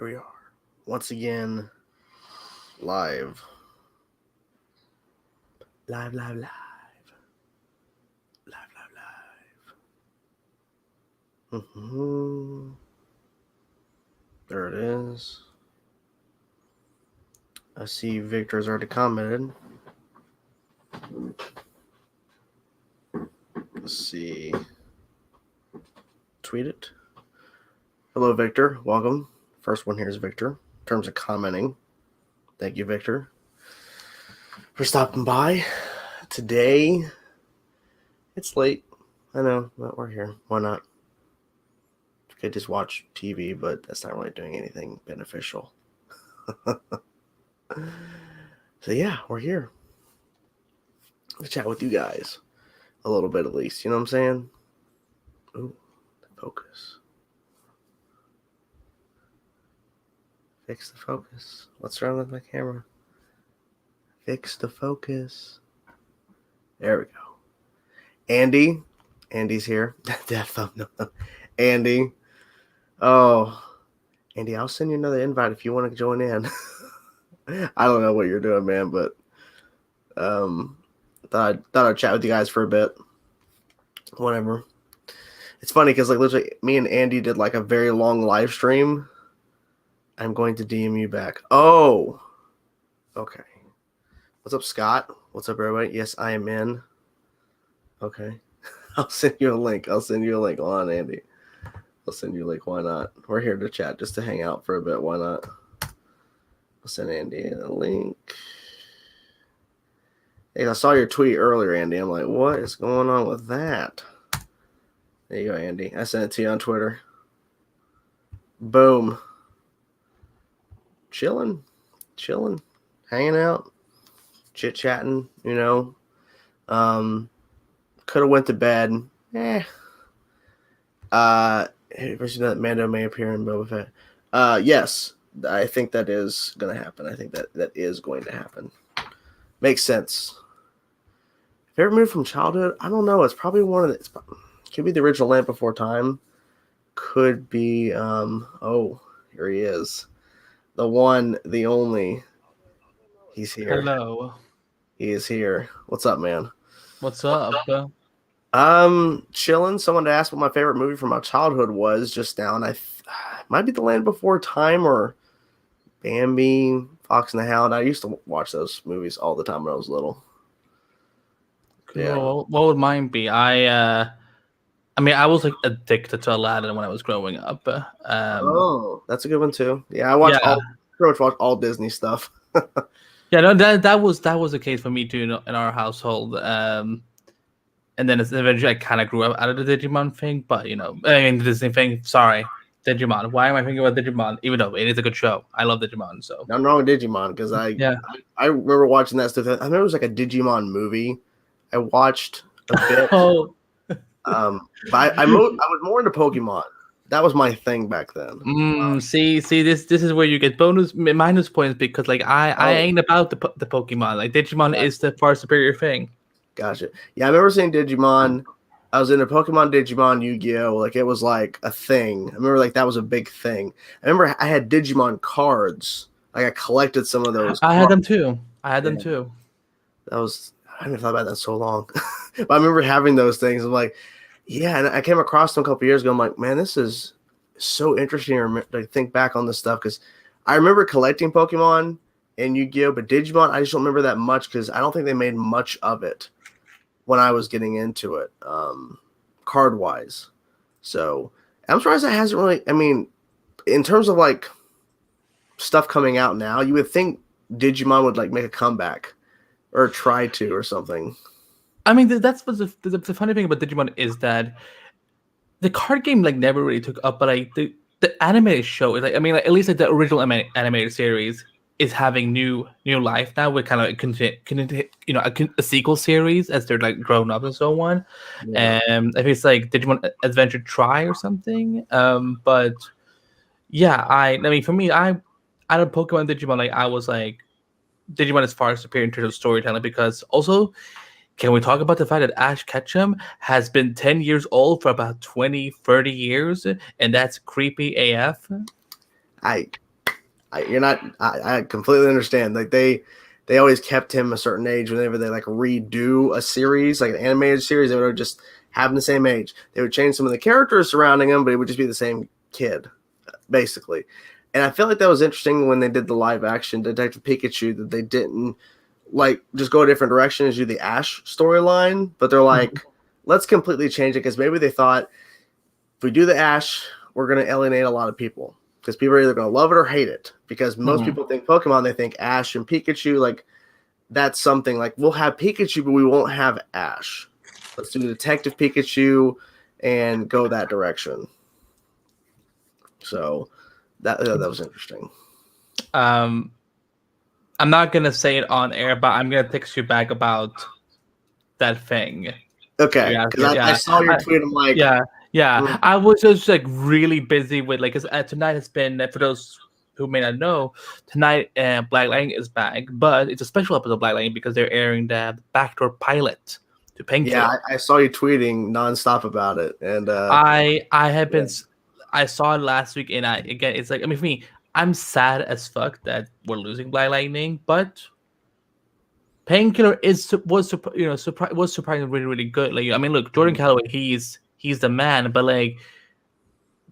Here we are. Once again, live. Live. There it is. I see Victor's already commented. Let's see. Tweet it. Hello, Victor. Welcome. First one here is Victor. In terms of commenting, thank you, Victor, for stopping by. Today, it's late. I know, but we're here. Why not? You could just watch TV, but that's not really doing anything beneficial. So yeah, we're here to chat with you guys a little bit at least. You know what I'm saying? Ooh, focus. Fix the focus. What's wrong with my camera? Fix the focus. There we go. Andy's here. That thumbnail. Andy. Oh, Andy, I'll send you another invite if you want to join in. I don't know what you're doing, man, but thought I'd chat with you guys for a bit. Whatever. It's funny because like literally me and Andy did like a very long live stream. I'm going to DM you back. Oh, okay. What's up, Scott? What's up, everybody? Yes, I am in. Okay. I'll send you a link. Hold on, Andy. I'll send you a link. Why not? We're here to chat, just to hang out for a bit. Why not? I'll send Andy a link. Hey, I saw your tweet earlier, Andy. I'm like, what is going on with that? There you go, Andy. I sent it to you on Twitter. Boom. Chilling, hanging out, chit-chatting, you know. Could have went to bed. That Mando may appear in Boba Fett. Yes, I think that is going to happen. I think that is going to happen. Makes sense. Favorite movie from childhood? I don't know. It's probably one of the... could be the original Land Before Time. Could be... here he is. The one, the only. He's here. Hello. He is here. What's up, man? What's up? Chilling. Someone asked what my favorite movie from my childhood was just now, and might be The Land Before Time or Bambi, Fox and the Hound. I used to watch those movies all the time when I was little. Cool. Yeah. What would mine be? I was like addicted to Aladdin when I was growing up. That's a good one too. Yeah, I watched pretty much watched all Disney stuff. Yeah, no, that was the case for me too in our household. And then eventually I kind of grew up out of the Digimon thing, but the Disney thing. Sorry, Digimon. Why am I thinking about Digimon? Even though it is a good show, I love Digimon. So I'm wrong with Digimon because I remember watching that stuff. I remember it was like a Digimon movie. I watched a bit. Oh. But I was more into Pokemon. That was my thing back then. See, this is where you get minus points because like I ain't about the Pokemon. Like Digimon is the far superior thing. Gotcha. Yeah, I remember seeing Digimon. I was into Pokemon, Digimon, Yu-Gi-Oh. Like it was like a thing. I remember like that was a big thing. I remember I had Digimon cards. Like I collected some of those. I had them too. That was. I haven't thought about that in so long. But I remember having those things. I'm like, yeah, and I came across them a couple years ago. I'm like, man, this is so interesting to think back on this stuff because I remember collecting Pokemon and Yu-Gi-Oh, but Digimon, I just don't remember that much because I don't think they made much of it when I was getting into it, card-wise. So I'm surprised that hasn't really. I mean, in terms of like stuff coming out now, you would think Digimon would like make a comeback. Or try to, or something. I mean, that's what the funny thing about Digimon is that the card game like never really took up, but like the animated show is like at least like the original animated series is having new life now with kind of a sequel series as they're like grown up and so on. Yeah. I think it's like Digimon Adventure Try or something. But yeah, I mean for me, out of Pokemon Digimon, like I was like. Digimon is far superior in terms of storytelling because also, can we talk about the fact that Ash Ketchum has been 10 years old for about 20, 30 years, and that's creepy AF? I you're not. I completely understand. Like they always kept him a certain age whenever they like redo a series, like an animated series. They would just have him the same age. They would change some of the characters surrounding him, but it would just be the same kid, basically. And I feel like that was interesting when they did the live action Detective Pikachu, that they didn't like just go a different direction as do the Ash storyline, but they're like, let's completely change it because maybe they thought if we do the Ash, we're going to alienate a lot of people because people are either going to love it or hate it. Because most people think Pokemon, they think Ash and Pikachu, like that's something like we'll have Pikachu, but we won't have Ash. Let's do Detective Pikachu and go that direction. So that was interesting. I'm not gonna say it on air, but I'm gonna text you back about that thing. Okay, because I saw your tweet. I'm like, yeah. I was just like really busy with like, cause tonight has been for those who may not know, tonight Black Lightning is back, but it's a special episode of Black Lightning because they're airing the backdoor pilot to Painkiller. Yeah, I saw you tweeting nonstop about it, and I have been. I saw it last week, and again, it's like, I mean, for me, I'm sad as fuck that we're losing Black Lightning, but Painkiller was surprisingly really, really good. Like, I mean, look, Jordan Calloway, he's the man, but like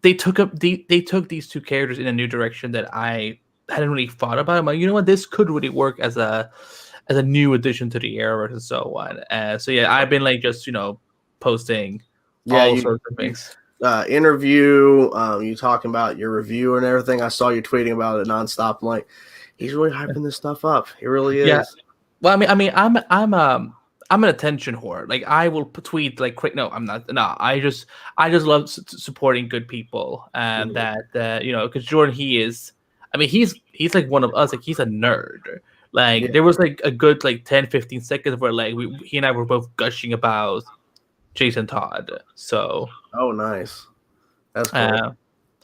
they took these two characters in a new direction that I hadn't really thought about. I'm like, you know what, this could really work as a new addition to the Arrowverse and so on. So yeah, I've been like just posting all sorts of things. Interview, you talking about your review and everything. I saw you tweeting about it nonstop. I'm like, he's really hyping this stuff up. He really is. Yeah. Well, I mean, I'm an attention whore. Like, I will tweet like, no, I'm not. No, I just love supporting good people, and that because Jordan, he's like one of us. Like, he's a nerd. Like, there was like a good like 10-15 seconds where like he and I were both gushing about Jason Todd. So. Oh, nice. That's cool.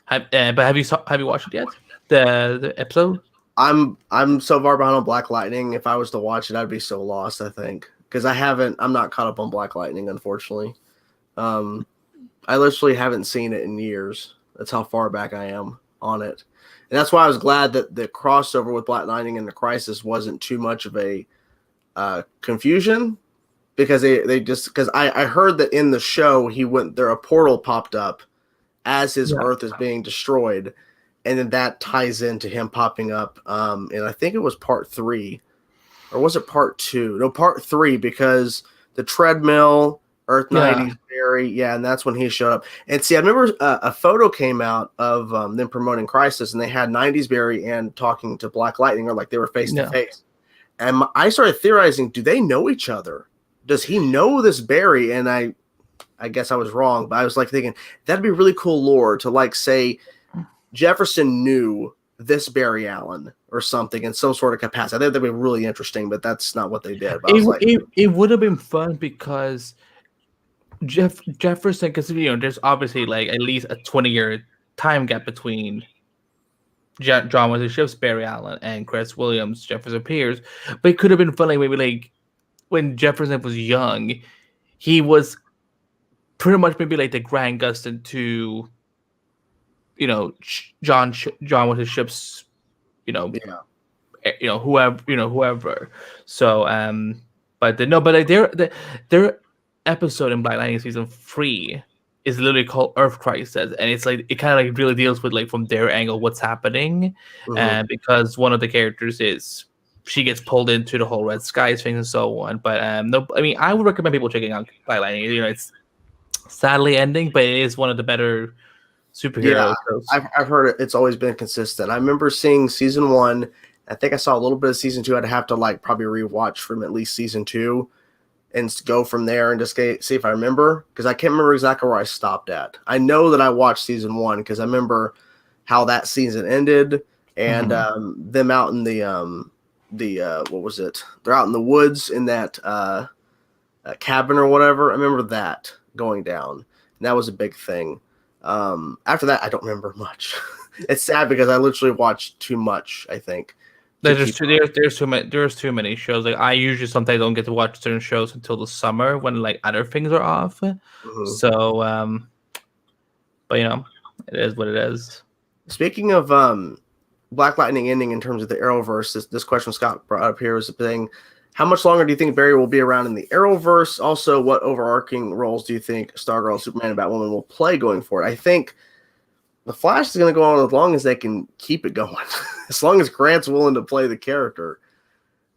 But have you watched it yet? The episode? I'm so far behind on Black Lightning. If I was to watch it, I'd be so lost, I think. Because I'm not caught up on Black Lightning, unfortunately. I literally haven't seen it in years. That's how far back I am on it. And that's why I was glad that the crossover with Black Lightning and the Crisis wasn't too much of a confusion. Because because I heard that in the show a portal popped up as his Earth is being destroyed, and then that ties into him popping up. And I think it was part 3, or was it part 2? No, part 3, because the treadmill, Earth 90s Barry, and that's when he showed up. And see, I remember a photo came out of them promoting Crisis, and they had 90s Barry and talking to Black Lightning, or like they were face to face. And I started theorizing, do they know each other? Does he know this Barry? And I guess I was wrong, but I was like thinking that'd be really cool lore to like say Jefferson knew this Barry Allen or something in some sort of capacity. I think that'd be really interesting, but that's not what they did. But it would have been fun because Jefferson, because there's obviously like at least a 20-year time gap between John Wesley Shipp's Barry Allen and Chris Williams, Jefferson Pierce. But it could have been fun, like maybe like when Jefferson was young, he was pretty much maybe like the Grand Gustin to, John Wesley Shipp's, whoever. So, but their episode in Black Lightning season 3 is literally called Earth Crisis, and it's like it kind of like really deals with like from their angle what's happening, and because one of the characters is. She gets pulled into the whole Red Skies thing and so on. But no, I mean, I would recommend people checking out Black Lightning. It's sadly ending, but it is one of the better superhero shows. I've heard it. It's always been consistent. I remember seeing season 1. I think I saw a little bit of season 2. I'd have to like probably rewatch from at least season 2 and go from there and just see if I remember, because I can't remember exactly where I stopped at. I know that I watched season 1 because I remember how that season ended and them out in the what was it? They're out in the woods in that cabin or whatever. I remember that going down, and that was a big thing. After that, I don't remember much. It's sad because I literally watched too much, I think. There's too many shows. Like, I usually sometimes don't get to watch certain shows until the summer when like other things are off. So, but it is what it is. Speaking of Black Lightning ending in terms of the Arrowverse, this question Scott brought up here was saying, how much longer do you think Barry will be around in the Arrowverse? Also, what overarching roles do you think Stargirl, Superman, and Batwoman will play going forward? I think the Flash is going to go on as long as they can keep it going. As long as Grant's willing to play the character,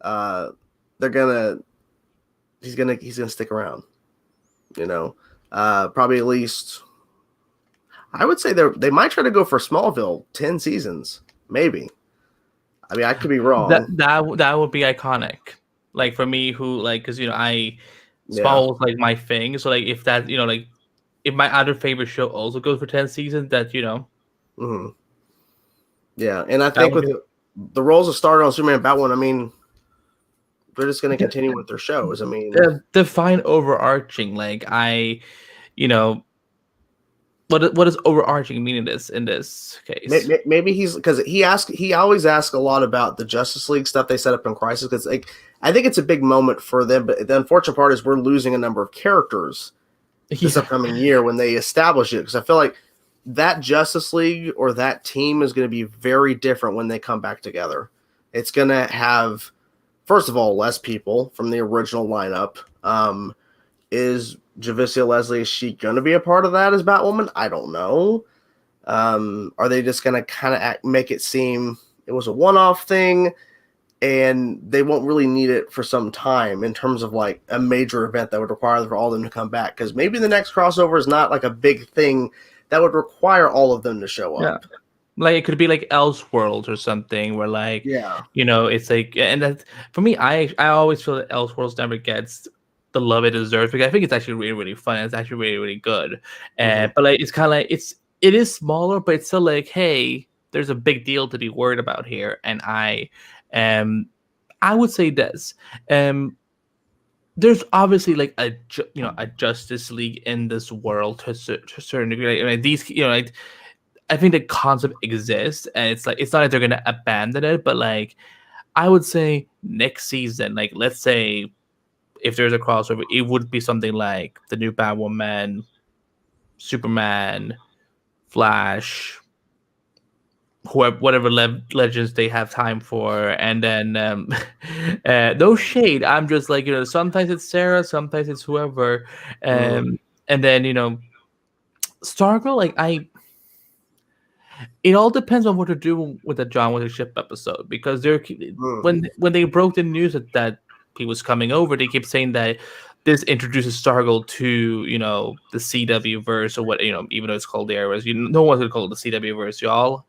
he's gonna stick around. Probably at least. I would say they might try to go for Smallville 10 seasons, maybe. I mean, I could be wrong. That would be iconic. Like for me, because Smallville's like my thing. So like if that if my other favorite show also goes for 10 seasons, that Mm-hmm. Yeah, and I think with the roles of Stargirl and Superman and Batwoman, I mean, they're just going to continue with their shows. I mean, define overarching. Like what does overarching mean in this case? Maybe he's because he always asks a lot about the Justice League stuff they set up in Crisis, because I think it's a big moment for them. But the unfortunate part is we're losing a number of characters this upcoming year when they establish it, because I feel like that Justice League or that team is going to be very different when they come back together. It's going to have, first of all, less people from the original lineup. Is Javicia Leslie, is she going to be a part of that as Batwoman? I don't know. Are they just going to kind of make it seem it was a one-off thing and they won't really need it for some time in terms of like a major event that would require for all of them to come back? Because maybe the next crossover is not like a big thing that would require all of them to show up. Yeah. Like it could be like Elseworlds or something where it's like, and that for me, I always feel that Elseworlds never gets the love it deserves, because I think it's actually really, really fun. It's actually really, really good. But like it's kind of like it is smaller, but it's still like, hey, there's a big deal to be worried about here. And I would say this. There's obviously like a Justice League in this world to a certain degree. Like these, I think the concept exists, and it's like it's not like they're gonna abandon it, but like I would say next season, like let's say if there's a crossover, it would be something like the new Batwoman, Superman, Flash, whatever legends they have time for, and then no shade. I'm just like sometimes it's Sarah, sometimes it's whoever, and then Stargirl. Like it all depends on what to do with the John Wick ship episode, because when they broke the news that he was coming over, they keep saying that this introduces Stargirl to the CW verse or what even though it's called the Arrowverse. No one's gonna call it the CW verse, y'all.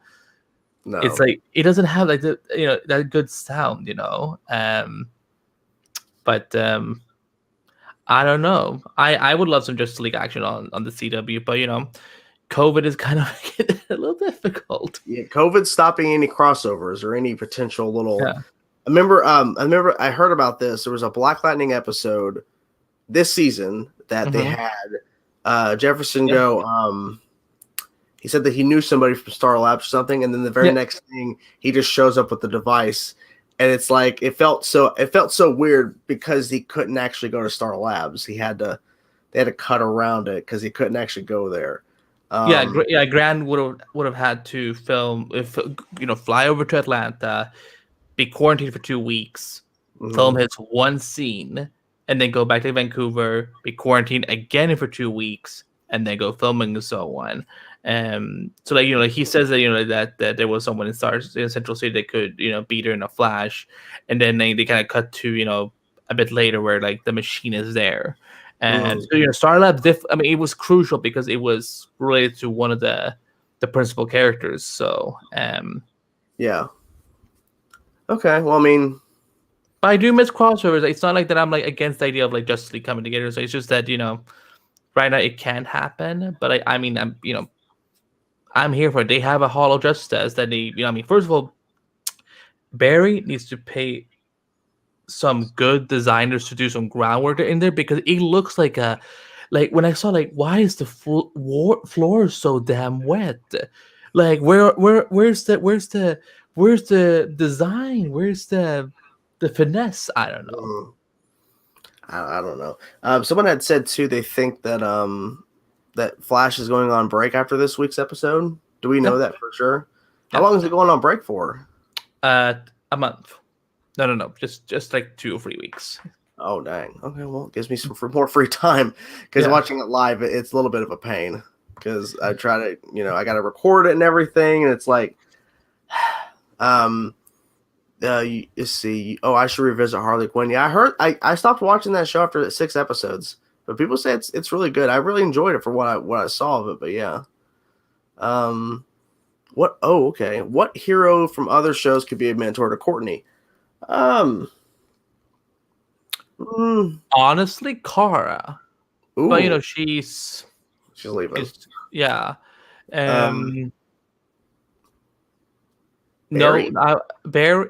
No. It's like it doesn't have like the that good sound, but I don't know. I would love some Justice League action on the CW, but COVID is kind of making it a little difficult. Yeah, COVID's stopping any crossovers or any potential little. Yeah. I remember I heard about this. There was a Black Lightning episode this season that they had Jefferson go. He said that he knew somebody from Star Labs or something, and then the very next thing he just shows up with the device, and it's like it felt so weird because he couldn't actually go to Star Labs. They had to cut around it because he couldn't actually go there. Grant would have had to film fly over to Atlanta, be quarantined for 2 weeks, film his one scene, and then go back to Vancouver, be quarantined again for 2 weeks, and then go filming and so on. So like he says that that there was someone in Central City that could beat her in a flash, and then they kind of cut to a bit later where like the machine is there. And so, Star Labs, it was crucial because it was related to one of the principal characters. So, yeah. Okay. Well, but I do miss crossovers. It's not like that I'm like against the idea of like Justice League coming together. So it's just that right now it can't happen. But I'm here for it. They have a Hall of Justice that they first of all, Barry needs to pay some good designers to do some groundwork in there, because it looks like when I saw why is the floor so damn wet? Like where's the design? Where's the finesse? I don't know. I don't know. Someone had said too they think that that Flash is going on break after this week's episode. Do we know that for sure? How long is it going on break for? A month. No. Just like 2 or 3 weeks. Oh dang. Okay, well, it gives me some more free time because watching it live, it's a little bit of a pain because I try to, I got to record it and everything, and it's like, let's see. Oh, I should revisit Harley Quinn. Yeah, I heard. I stopped watching that show after 6 episodes, but people say it's really good. I really enjoyed it for what I saw of it. But yeah. What? Oh, okay. What hero from other shows could be a mentor to Courtney? Honestly, Kara. Ooh, but she's leaving. Yeah. Barry? No, Barry.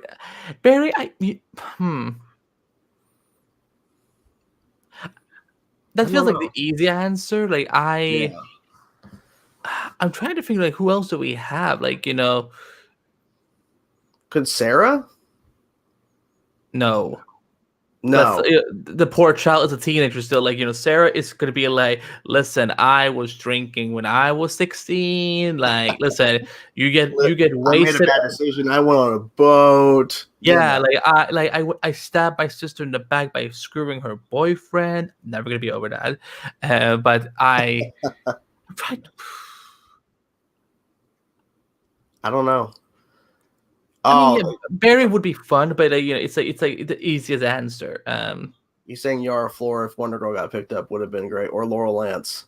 That feels like the easy answer. Like I'm trying to figure like who else do we have? Like Could Sarah? No. No. The poor child is a teenager still. Like, Sarah is going to be like, listen, I was drinking when I was 16. Like, listen, you get wasted. I made a bad decision. I went on a boat. Yeah, I stabbed my sister in the back by screwing her boyfriend. Never going to be over that. But I don't know. I mean, Barry would be fun, but it's like the easiest answer. You saying Yara Flora if Wonder Girl got picked up would have been great, or Laurel Lance.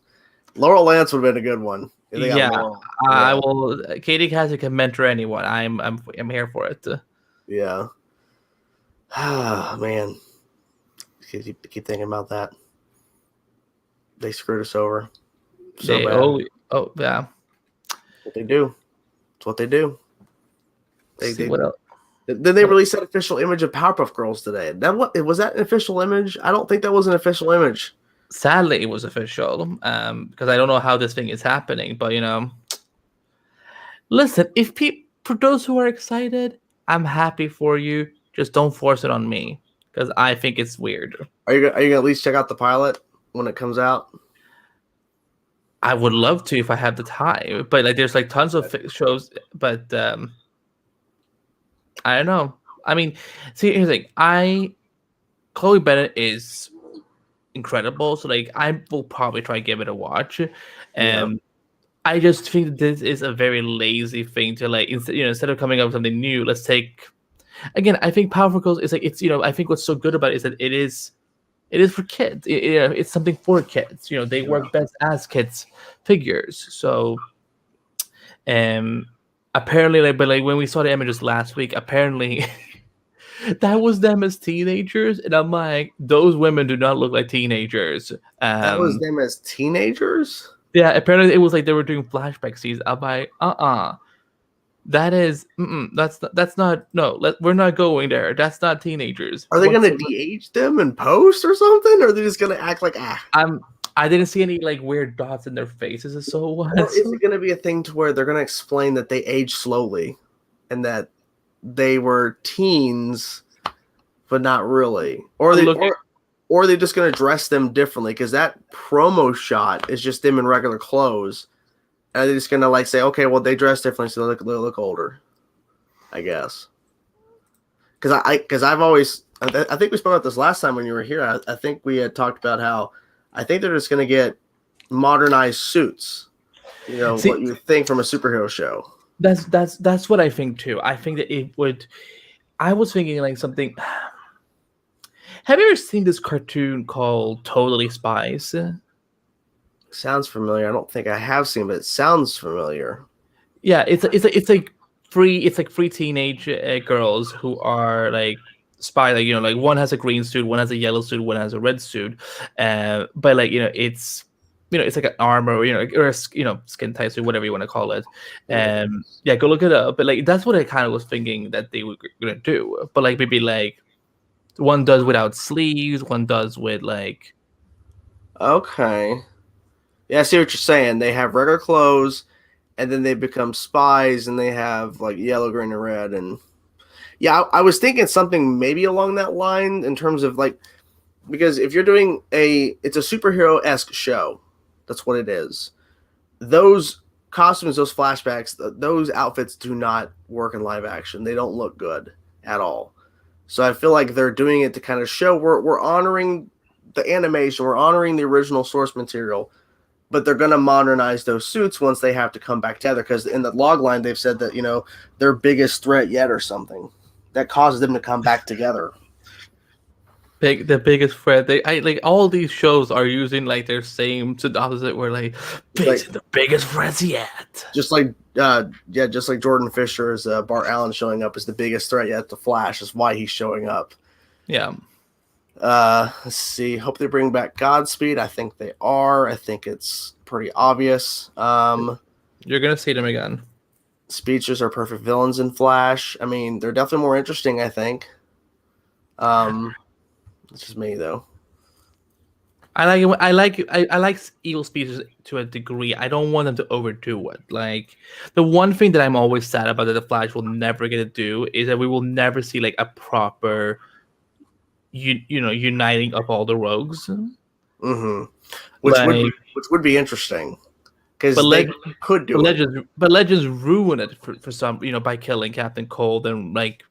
Laurel Lance would have been a good one. I will. Katie Cassidy can mentor anyone. I'm here for it. Yeah. Ah, man. Keep thinking about that. They screwed us over. So bad. Oh yeah. What they do. It's what they do. What else? Then they released that official image of Powerpuff Girls today. Was that an official image? I don't think that was an official image. Sadly, it was official. Because I don't know how this thing is happening, but listen, for those who are excited, I'm happy for you. Just don't force it on me because I think it's weird. Are you gonna at least check out the pilot when it comes out? I would love to if I have the time, but like there's like tons of shows, but I don't know. I mean, see, here's the thing. Chloe Bennett is incredible, so like I will probably try to give it a watch. I just think that this is a very lazy thing to like instead of coming up with something new, let's take. Again, I think Powerpuff Girls is like it's I think what's so good about it is that it is for kids. It's something for kids. They work best as kids figures. So, apparently, but when we saw the images last week, apparently that was them as teenagers, and I'm like, those women do not look like teenagers. That was them as teenagers? Yeah, apparently it was like they were doing flashback scenes. I'm like, that is, that's not. No, we're not going there. That's not teenagers. Are they gonna de-age them in post or something? Or are they just gonna act like I didn't see any like weird dots in their faces. So what? Or is it going to be a thing to where they're going to explain that they age slowly and that they were teens, but not really? Or are they just going to dress them differently? Because that promo shot is just them in regular clothes. And they're just going to like say, okay, well, they dress differently, so they look older, I guess. Because I've always, I think we spoke about this last time when you were here. I think we had talked about how I think they're just going to get modernized suits. What you think from a superhero show. That's what I think too. I think that it would. I was thinking like something. Have you ever seen this cartoon called Totally Spies? Sounds familiar. I don't think I have seen, but it sounds familiar. Yeah, it's like free teenage girls who are like spy, like one has a green suit, one has a yellow suit, one has a red suit, but like it's it's like an armor, or a skin tight suit, whatever you want to call it. Yeah, go look it up. But like that's what I kind of was thinking that they were gonna do. But like maybe like one does without sleeves, one does with like. Okay. Yeah, I see what you're saying. They have regular clothes, and then they become spies, and they have like yellow, green, and red, and. Yeah, I was thinking something maybe along that line in terms of like, because if you're doing it's a superhero-esque show, that's what it is. Those costumes, those flashbacks, those outfits do not work in live action. They don't look good at all. So I feel like they're doing it to kind of show we're honoring the animation, we're honoring the original source material, but they're going to modernize those suits once they have to come back together. Because in the log line, they've said that, their biggest threat yet or something that causes them to come back together. The biggest threat. Like all these shows are using like their same opposite. Where like facing the biggest threats yet. Just like Jordan Fisher's Bart Allen showing up is the biggest threat yet to Flash. Is why he's showing up. Yeah. Let's see. Hope they bring back Godspeed. I think they are. I think it's pretty obvious. You're gonna see them again. Speeches are perfect villains in Flash. I mean, they're definitely more interesting, I think. It's just me though. I like evil speeches to a degree. I don't want them to overdo it. Like the one thing that I'm always sad about that the Flash will never get to do is that we will never see like a proper uniting of all the rogues. Mm-hmm. Which would be interesting. Because they could do it. But Legends ruin it for some, by killing Captain Cold and like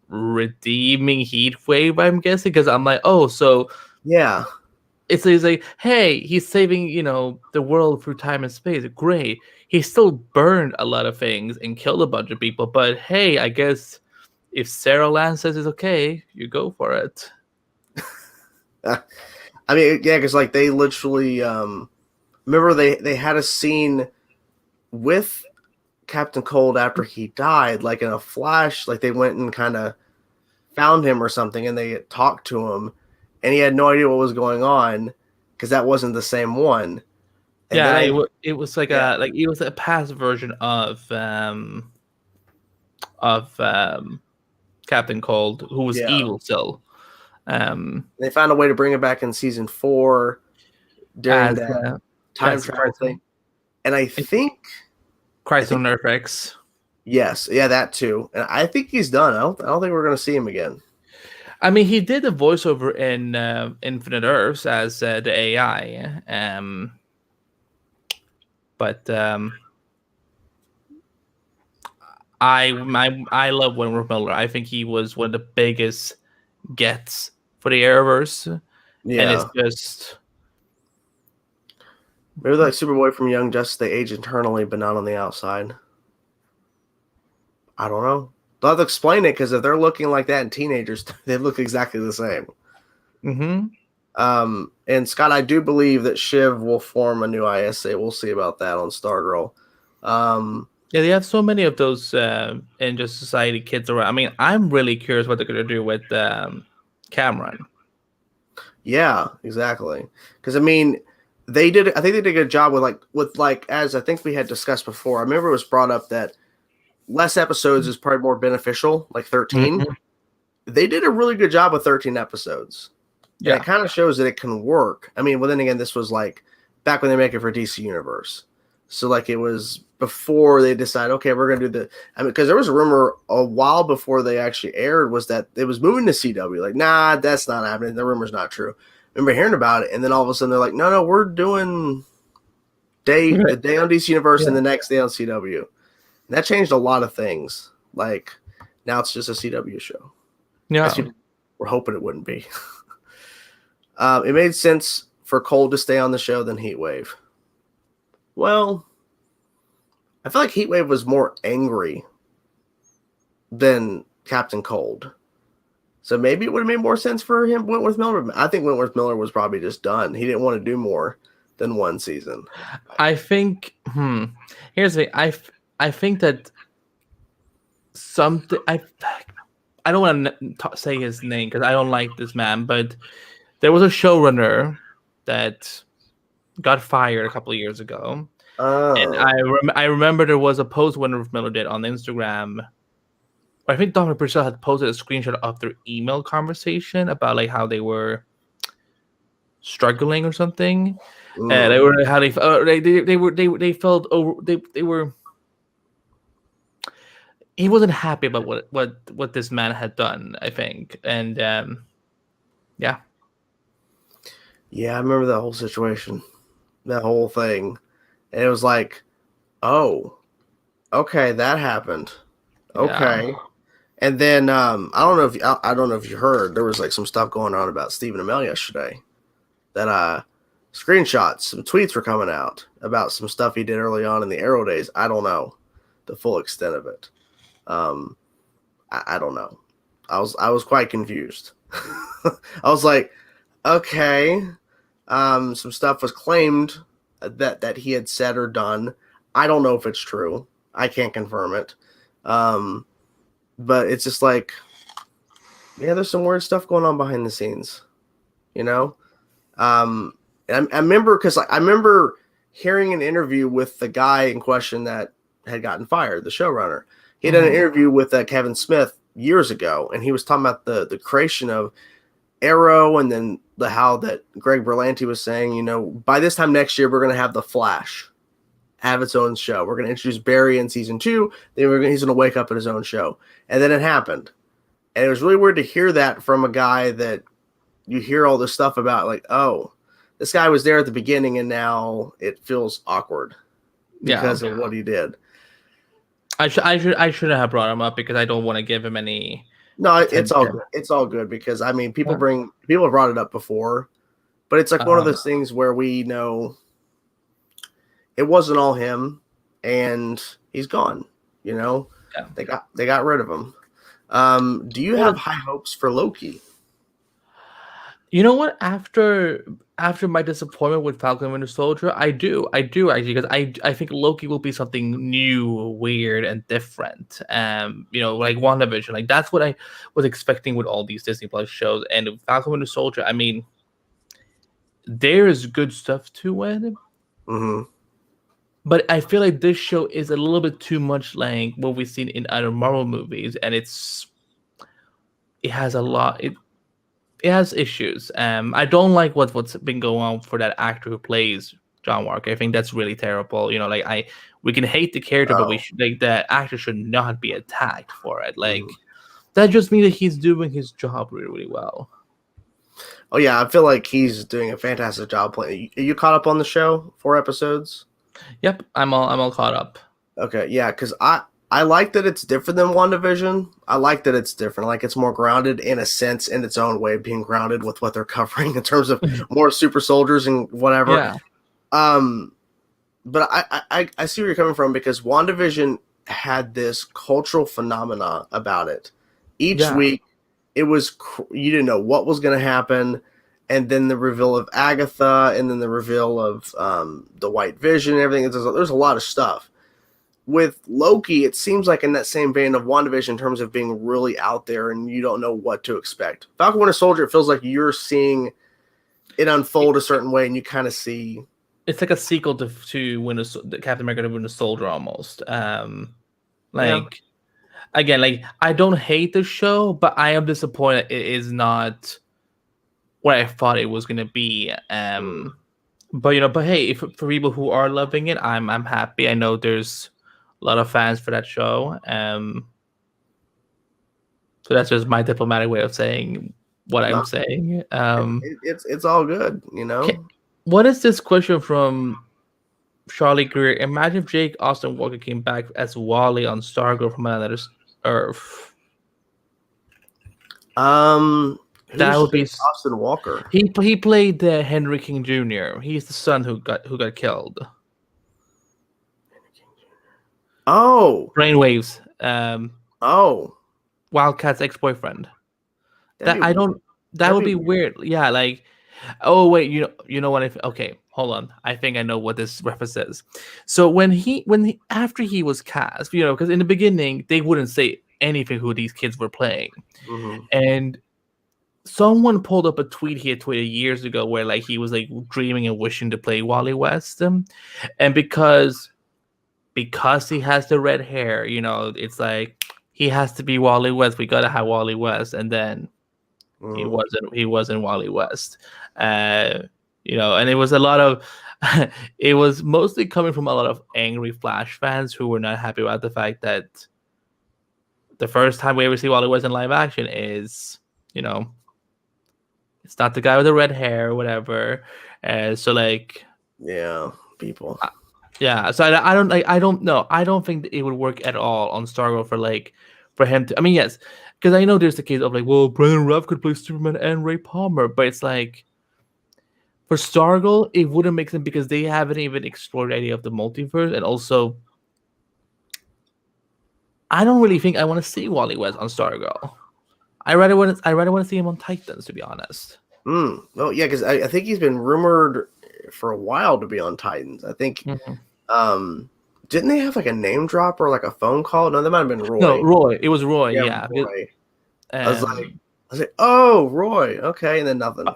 redeeming Heatwave, I'm guessing, because I'm like, oh, so yeah, it's like, hey, he's saving the world through time and space. Great. He still burned a lot of things and killed a bunch of people, but hey, I guess if Sarah Land says it's okay, you go for it. I mean, yeah, because like they literally remember they had a scene with Captain Cold after he died, like in a flash, like they went and kind of found him or something, and they talked to him, and he had no idea what was going on because that wasn't the same one. And it was like it was a past version of Captain Cold, who was evil still. They found a way to bring it back in season 4 during that time travel thing, and I think Christ on Earth X. Yes, yeah, that too. And I think he's done. I don't think we're going to see him again. I mean, he did a voiceover in Infinite Earths as the AI, but I love Wentworth Miller. I think he was one of the biggest gets for the Arrowverse. Yeah, and it's just maybe like Superboy from Young Justice. They age internally, but not on the outside. I don't know. They'll have to explain it because if they're looking like that in teenagers, they look exactly the same. Mm-hmm. And Scott, I do believe that Shiv will form a new ISA. We'll see about that on Stargirl. Yeah, they have so many of those Injustice Society kids around. I mean, I'm really curious what they're going to do with Cameron. Yeah, exactly. Because I mean, I think they did a good job with as I think we had discussed before. I remember it was brought up that less episodes is probably more beneficial, like 13. Mm-hmm. They did a really good job with 13 episodes. Yeah. And it kind of shows that it can work. I mean, well, then again, this was like back when they make it for DC Universe. So like it was before they decided, okay, we're going to do because there was a rumor a while before they actually aired was that it was moving to CW. Like, nah, that's not happening. The rumor's not true. I remember hearing about it. And then all of a sudden they're like, no, we're doing the day on DC Universe and the next day on CW. And that changed a lot of things. Like now it's just a CW show. Yeah. We're hoping it wouldn't be. It made sense for Cold to stay on the show than Heatwave. Well, I feel like Heatwave was more angry than Captain Cold. So maybe it would have made more sense for him, Wentworth Miller. I think Wentworth Miller was probably just done. He didn't want to do more than one season. I think, here's the thing. I think that something, I don't want to say his name because I don't like this man, but there was a showrunner that got fired a couple of years ago. Oh. And I remember there was a post Wentworth Miller did on Instagram. I think Dr. Purcell had posted a screenshot of their email conversation about like how they were struggling or something. And they were how they felt over they were. He wasn't happy about what this man had done, I think, and yeah. Yeah, I remember that whole situation, that whole thing. And it was like, Oh, okay, that happened. Yeah. Okay. And then I don't know if you heard, there was like some stuff going on about Stephen Amell yesterday. That screenshots, some tweets were coming out about some stuff he did early on in the Arrow days. I don't know the full extent of it. Um, I don't know. I was quite confused. I was like, okay, some stuff was claimed that he had said or done. I don't know if it's true. I can't confirm it. Um, but it's just like, yeah, there's some weird stuff going on behind the scenes, you know. And I remember because I remember hearing an interview with the guy in question that had gotten fired, the showrunner. He had done an interview with Kevin Smith years ago, and he was talking about the creation of Arrow, and then how that Greg Berlanti was saying, by this time next year we're going to have the Flash have its own show. We're going to introduce Barry in season 2. Then he's going to wake up in his own show, and then it happened, and it was really weird to hear that from a guy that you hear all this stuff about, like, oh, this guy was there at the beginning, and now it feels awkward because of what he did. I shouldn't have brought him up because I don't want to give him any. No, it's all good. It's all good because people have brought it up before, but it's like one of those things where we know it wasn't all him, and he's gone. Yeah. They got rid of him. Do you have high hopes for Loki? You know what? After my disappointment with Falcon and Winter Soldier, I do actually, because I think Loki will be something new, weird, and different. Like WandaVision, like that's what I was expecting with all these Disney Plus shows. And Falcon and Winter Soldier, I mean, there is good stuff to it, but I feel like this show is a little bit too much like what we've seen in other Marvel movies, and it has a lot. It has issues. I don't like what's been going on for that actor who plays John Walker. I think that's really terrible. We can hate the character, but the actor should not be attacked for it. Like that just means that he's doing his job really, really well. Oh yeah, I feel like he's doing a fantastic job playing. Are you caught up on the show? 4 episodes? Yep, I'm all caught up. Okay, yeah, because I like that it's different than WandaVision. I like that it's different. Like, it's more grounded in a sense, in its own way of being grounded with what they're covering in terms of more super soldiers and whatever. Yeah. But I see where you're coming from, because WandaVision had this cultural phenomena about it. Each week, it was you didn't know what was going to happen, and then the reveal of Agatha, and then the reveal of the White Vision, and everything. There's a lot of stuff. With Loki, it seems like in that same vein of WandaVision in terms of being really out there and you don't know what to expect. Falcon Winter Soldier, it feels like you're seeing it unfold a certain way, and you kind of see... It's like a sequel to Captain America: Winter Soldier almost. Again, like, I don't hate the show, but I am disappointed it is not what I thought it was going to be. But hey, for people who are loving it, I'm happy. I know there's a lot of fans for that show. So that's just my diplomatic way of saying what I'm saying. It's all good, What is this question from Charlie Greer? Imagine if Jake Austin Walker came back as Wally on Stargirl from another Earth. That would be Austin Walker. He played Henry King Jr. He's the son who got killed. Oh, Brainwaves. Wildcat's ex-boyfriend. That would be weird. Yeah, like, oh wait, you know what? Okay, hold on. I think I know what this reference is. So when after he was cast, because in the beginning they wouldn't say anything who these kids were playing, and someone pulled up a tweet he had tweeted years ago where like he was like dreaming and wishing to play Wally West, and because he has the red hair, it's like he has to be Wally West. We gotta have Wally West, and then he wasn't Wally West, and it was a lot of it was mostly coming from a lot of angry Flash fans who were not happy about the fact that the first time we ever see Wally West in live action is it's not the guy with the red hair or whatever. So like, yeah, people. Yeah, so I don't like I don't know. I don't think that it would work at all on Stargirl for him to. I mean, yes, because I know there's the case of like, well, Brendan Ruff could play Superman and Ray Palmer, but it's like for Stargirl, it wouldn't make sense because they haven't even explored the idea of the multiverse, and also I don't really think I want to see Wally West on Stargirl. I rather want to see him on Titans, to be honest. Oh yeah, because I think he's been rumored for a while to be on Titans. I think. Didn't they have like a name drop or like a phone call? No, that might have been Roy. No, Roy. It was Roy. Yeah. Roy. I was like, oh, Roy. Okay, and then nothing.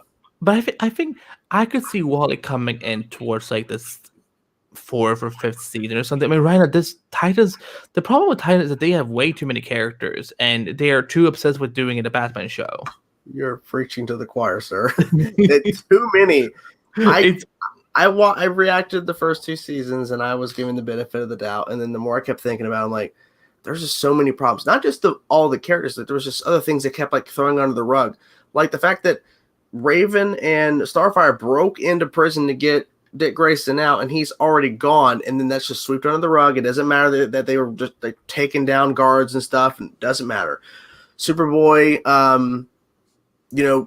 But I think I could see Wally coming in towards like this 4th or 5th season or something. I mean, right now, the problem with Titans is that they have way too many characters and they are too obsessed with doing it a Batman show. You're preaching to the choir, sir. It's too many. I reacted the first 2 seasons and I was given the benefit of the doubt. And then the more I kept thinking about it, I'm like, there's just so many problems. Not just all the characters, that there was just other things that kept like throwing under the rug. Like the fact that Raven and Starfire broke into prison to get Dick Grayson out and he's already gone. And then that's just swept under the rug. It doesn't matter that they were just like taking down guards and stuff. And it doesn't matter. Superboy,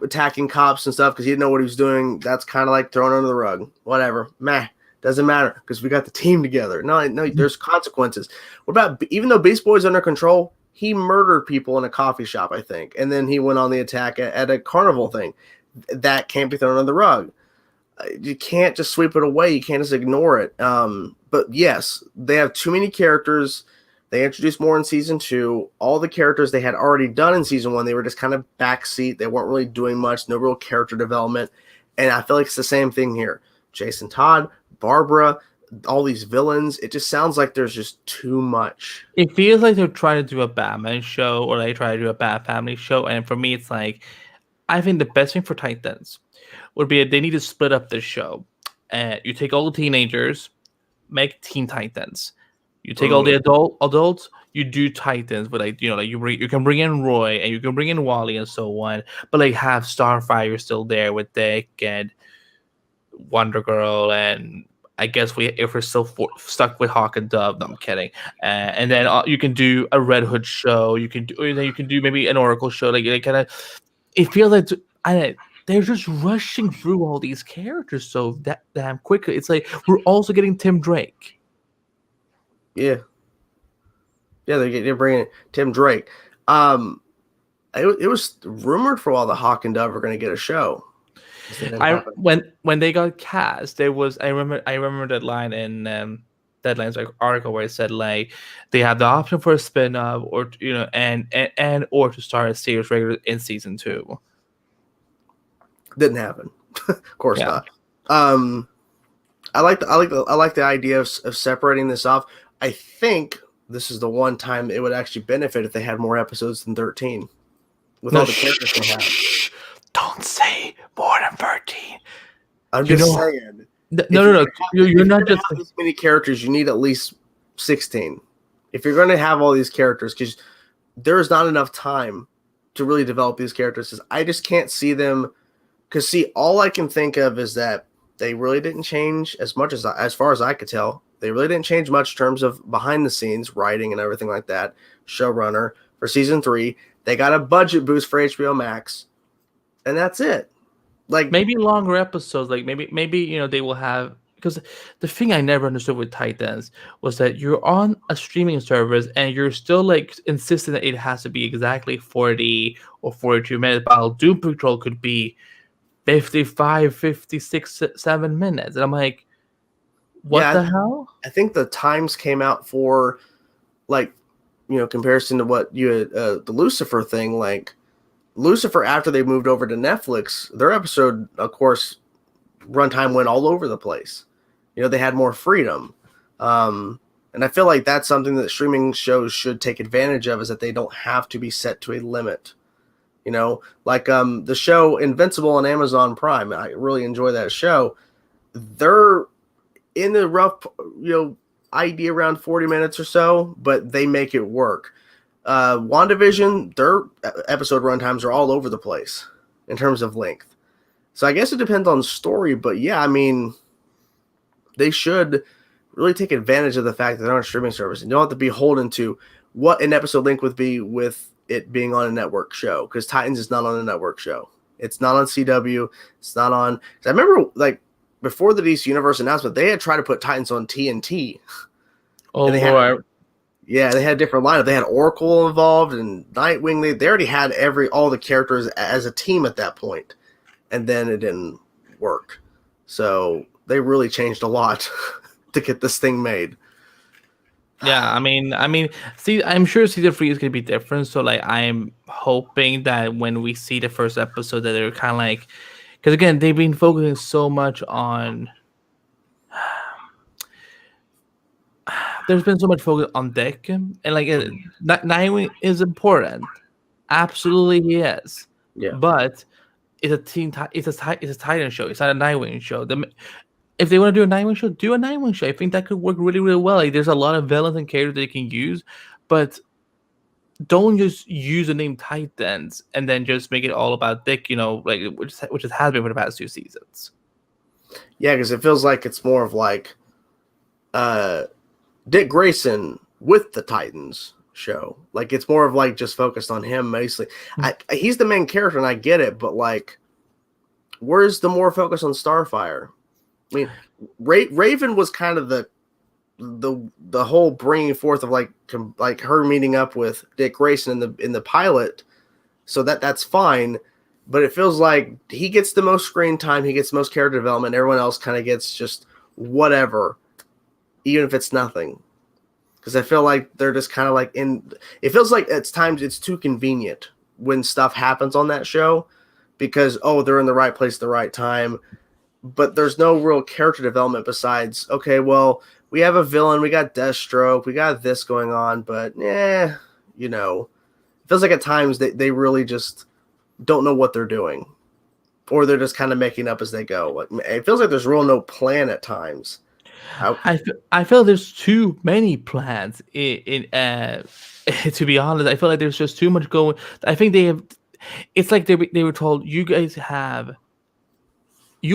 attacking cops and stuff because he didn't know what he was doing. That's kind of like thrown under the rug. Whatever. Doesn't matter because we got the team together. No, there's consequences. What about, even though Beast Boy's under control, he murdered people in a coffee shop, I think. And then he went on the attack at a carnival thing. That can't be thrown under the rug. You can't just sweep it away. You can't just ignore it. But yes, they have too many characters. They introduced more in season 2. All the characters they had already done in season 1, they were just kind of backseat. They weren't really doing much, no real character development. And I feel like it's the same thing here. Jason Todd, Barbara, all these villains. It just sounds like there's just too much. It feels like they're trying to do a Batman show or they try to do a Bat Family show. And for me, it's like, I think the best thing for Titans would be they need to split up this show. You take all the teenagers, make Teen Titans. You take all the adults, you do Titans, but like you can bring in Roy and you can bring in Wally and so on, but like have Starfire still there with Dick and Wonder Girl, and I guess if we're still stuck with Hawk and Dove, no, I'm kidding. And then you can do a Red Hood show. You can do maybe an Oracle show. Like kind of, it feels like they're just rushing through all these characters so damn quickly. It's like we're also getting Tim Drake. Yeah, they're bringing Tim Drake. It was rumored for a while that Hawk and Dove were going to get a show. When they got cast, there was I remember that line in Deadline's article where it said like they have the option for a spin-off or or to start a series regular in season 2. Didn't happen. Of course not. I like the idea of separating this off. I think this is the one time it would actually benefit if they had more episodes than 13 with all the characters they have. Don't say more than 13. I'm just saying. No. You're not just this many characters. You need at least 16 if you're going to have all these characters, because there's not enough time to really develop these characters. I just can't see them. Because all I can think of is that they really didn't change as much as far as I could tell. They really didn't change much in terms of behind the scenes writing and everything like that. Showrunner for season 3, they got a budget boost for HBO Max, and that's it. Like maybe longer episodes. Like maybe they will have, because the thing I never understood with Titans was that you're on a streaming service and you're still like insisting that it has to be exactly 40 or 42 minutes. While Doom Patrol could be 55, 56, 7 minutes, and I'm like, what the hell? I think the times came out for, like, comparison to what you had, the Lucifer thing. Like, Lucifer, after they moved over to Netflix, their episode, of course, runtime went all over the place. They had more freedom. And I feel like that's something that streaming shows should take advantage of, is that they don't have to be set to a limit. Like the show Invincible on Amazon Prime. I really enjoy that show. They're in the rough, idea around 40 minutes or so, but they make it work. WandaVision, their episode runtimes are all over the place in terms of length. So I guess it depends on story, but yeah, I mean, they should really take advantage of the fact that they're on a streaming service and don't have to be beholden to what an episode link would be with it being on a network show, because Titans is not on a network show. It's not on CW. It's not on. 'Cause I remember like before the DC Universe announcement, they had tried to put Titans on TNT. Oh, they Lord. had a different lineup. They had Oracle involved and Nightwing. They already had all the characters as a team at that point, and then it didn't work. So they really changed a lot to get this thing made. Yeah, I mean, see, I'm sure season 3 is gonna be different. So like, I'm hoping that when we see the first episode, that they're kind of like, because again, they've been focusing so much on. There's been so much focus on Dick, and like, Nightwing is important. Absolutely, he is. Yeah. But it's a Titan show. It's not a Nightwing show. If they want to do a Nightwing show, do a Nightwing show. I think that could work really, really well. Like, there's a lot of villains and characters they can use, but don't just use the name Titans and then just make it all about Dick. Like which it has been for the past 2 seasons. Yeah, because it feels like it's more of like Dick Grayson with the Titans show. Like, it's more of like just focused on him mostly. He's the main character, and I get it, but like, where's the more focus on Starfire? I mean, Raven was kind of the whole bringing forth of like her meeting up with Dick Grayson in the pilot, so that's fine. But it feels like he gets the most screen time, he gets the most character development. Everyone else kind of gets just whatever, even if it's nothing. Because I feel like they're just kind of like it feels like at times it's too convenient when stuff happens on that show, because they're in the right place at the right time. But there's no real character development besides, okay, well, we have a villain, we got Deathstroke, we got this going on, but it feels like at times they really just don't know what they're doing, or they're just kind of making up as they go. It feels like there's real no plan at times. I feel there's too many plans in to be honest. I feel like there's just too much going. I think it's like they were told, you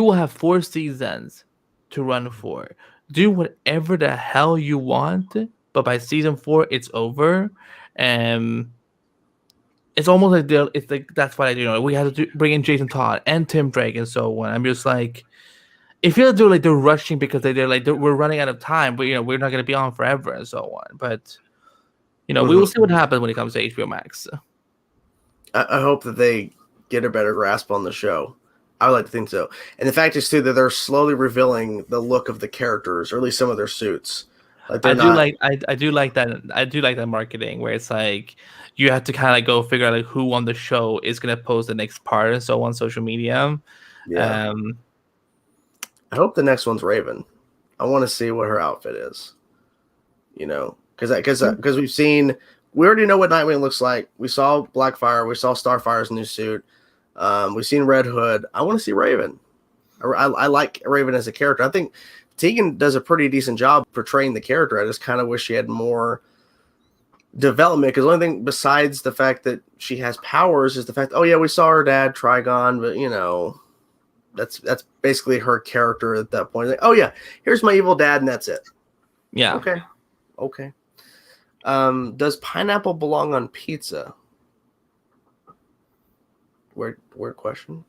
will have 4 seasons to run for. Do whatever the hell you want, but by season 4, it's over. It's almost like that's what I do. We have to bring in Jason Todd and Tim Drake and so on. I'm just like, it feels like they're rushing because they're like, we're running out of time, but we're not going to be on forever and so on. But we will see what happens when it comes to HBO Max. I hope that they get a better grasp on the show. I would like to think so. And the fact is too that they're slowly revealing the look of the characters, or at least some of their suits. Like, I do like that marketing where it's like you have to kind of like go figure out like who on the show is gonna post the next part and so on social media. Yeah. I hope the next one's Raven. I want to see what her outfit is. Because we already know what Nightwing looks like. We saw Blackfire, we saw Starfire's new suit. We've seen Red Hood. I want to see Raven. I like Raven as a character. I think Tegan does a pretty decent job portraying the character. I just kind of wish she had more development, because the only thing besides the fact that she has powers is the fact, we saw her dad, Trigon, but that's basically her character at that point. Like, here's my evil dad, and that's it. Yeah. Okay. Does pineapple belong on pizza? Weird question.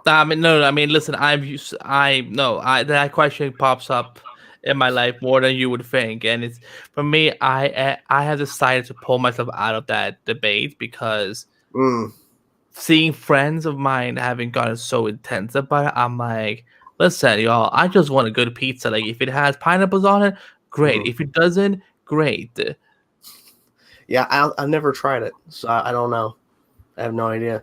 No. I mean, listen. That question pops up in my life more than you would think, and it's for me. I have decided to pull myself out of that debate because seeing friends of mine having gotten so intense about it, I'm like, listen, y'all. I just want a good pizza. Like, if it has pineapples on it, great. If it doesn't, great. Yeah, I've never tried it, so I don't know. I have no idea.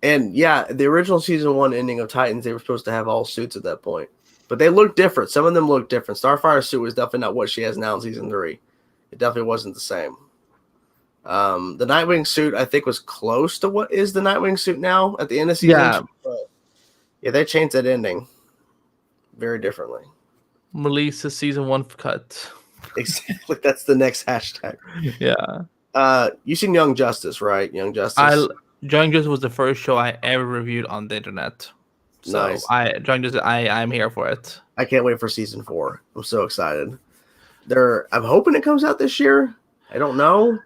And yeah, the original season 1 ending of Titans, they were supposed to have all suits at that point, but they look different. Some of them look different. Starfire's suit was definitely not what she has now in season 3. It definitely wasn't the same. The Nightwing suit, I think, was close to what is the Nightwing suit now at the end of season 2. But yeah, they changed that ending very differently. Release the season 1 cut. Exactly. That's the next hashtag. Yeah. You seen Young Justice, right? Young Justice. Young Justice was the first show I ever reviewed on the internet. So nice. Young Justice, I'm here for it. I can't wait for season 4. I'm so excited. I'm hoping it comes out this year. I don't know.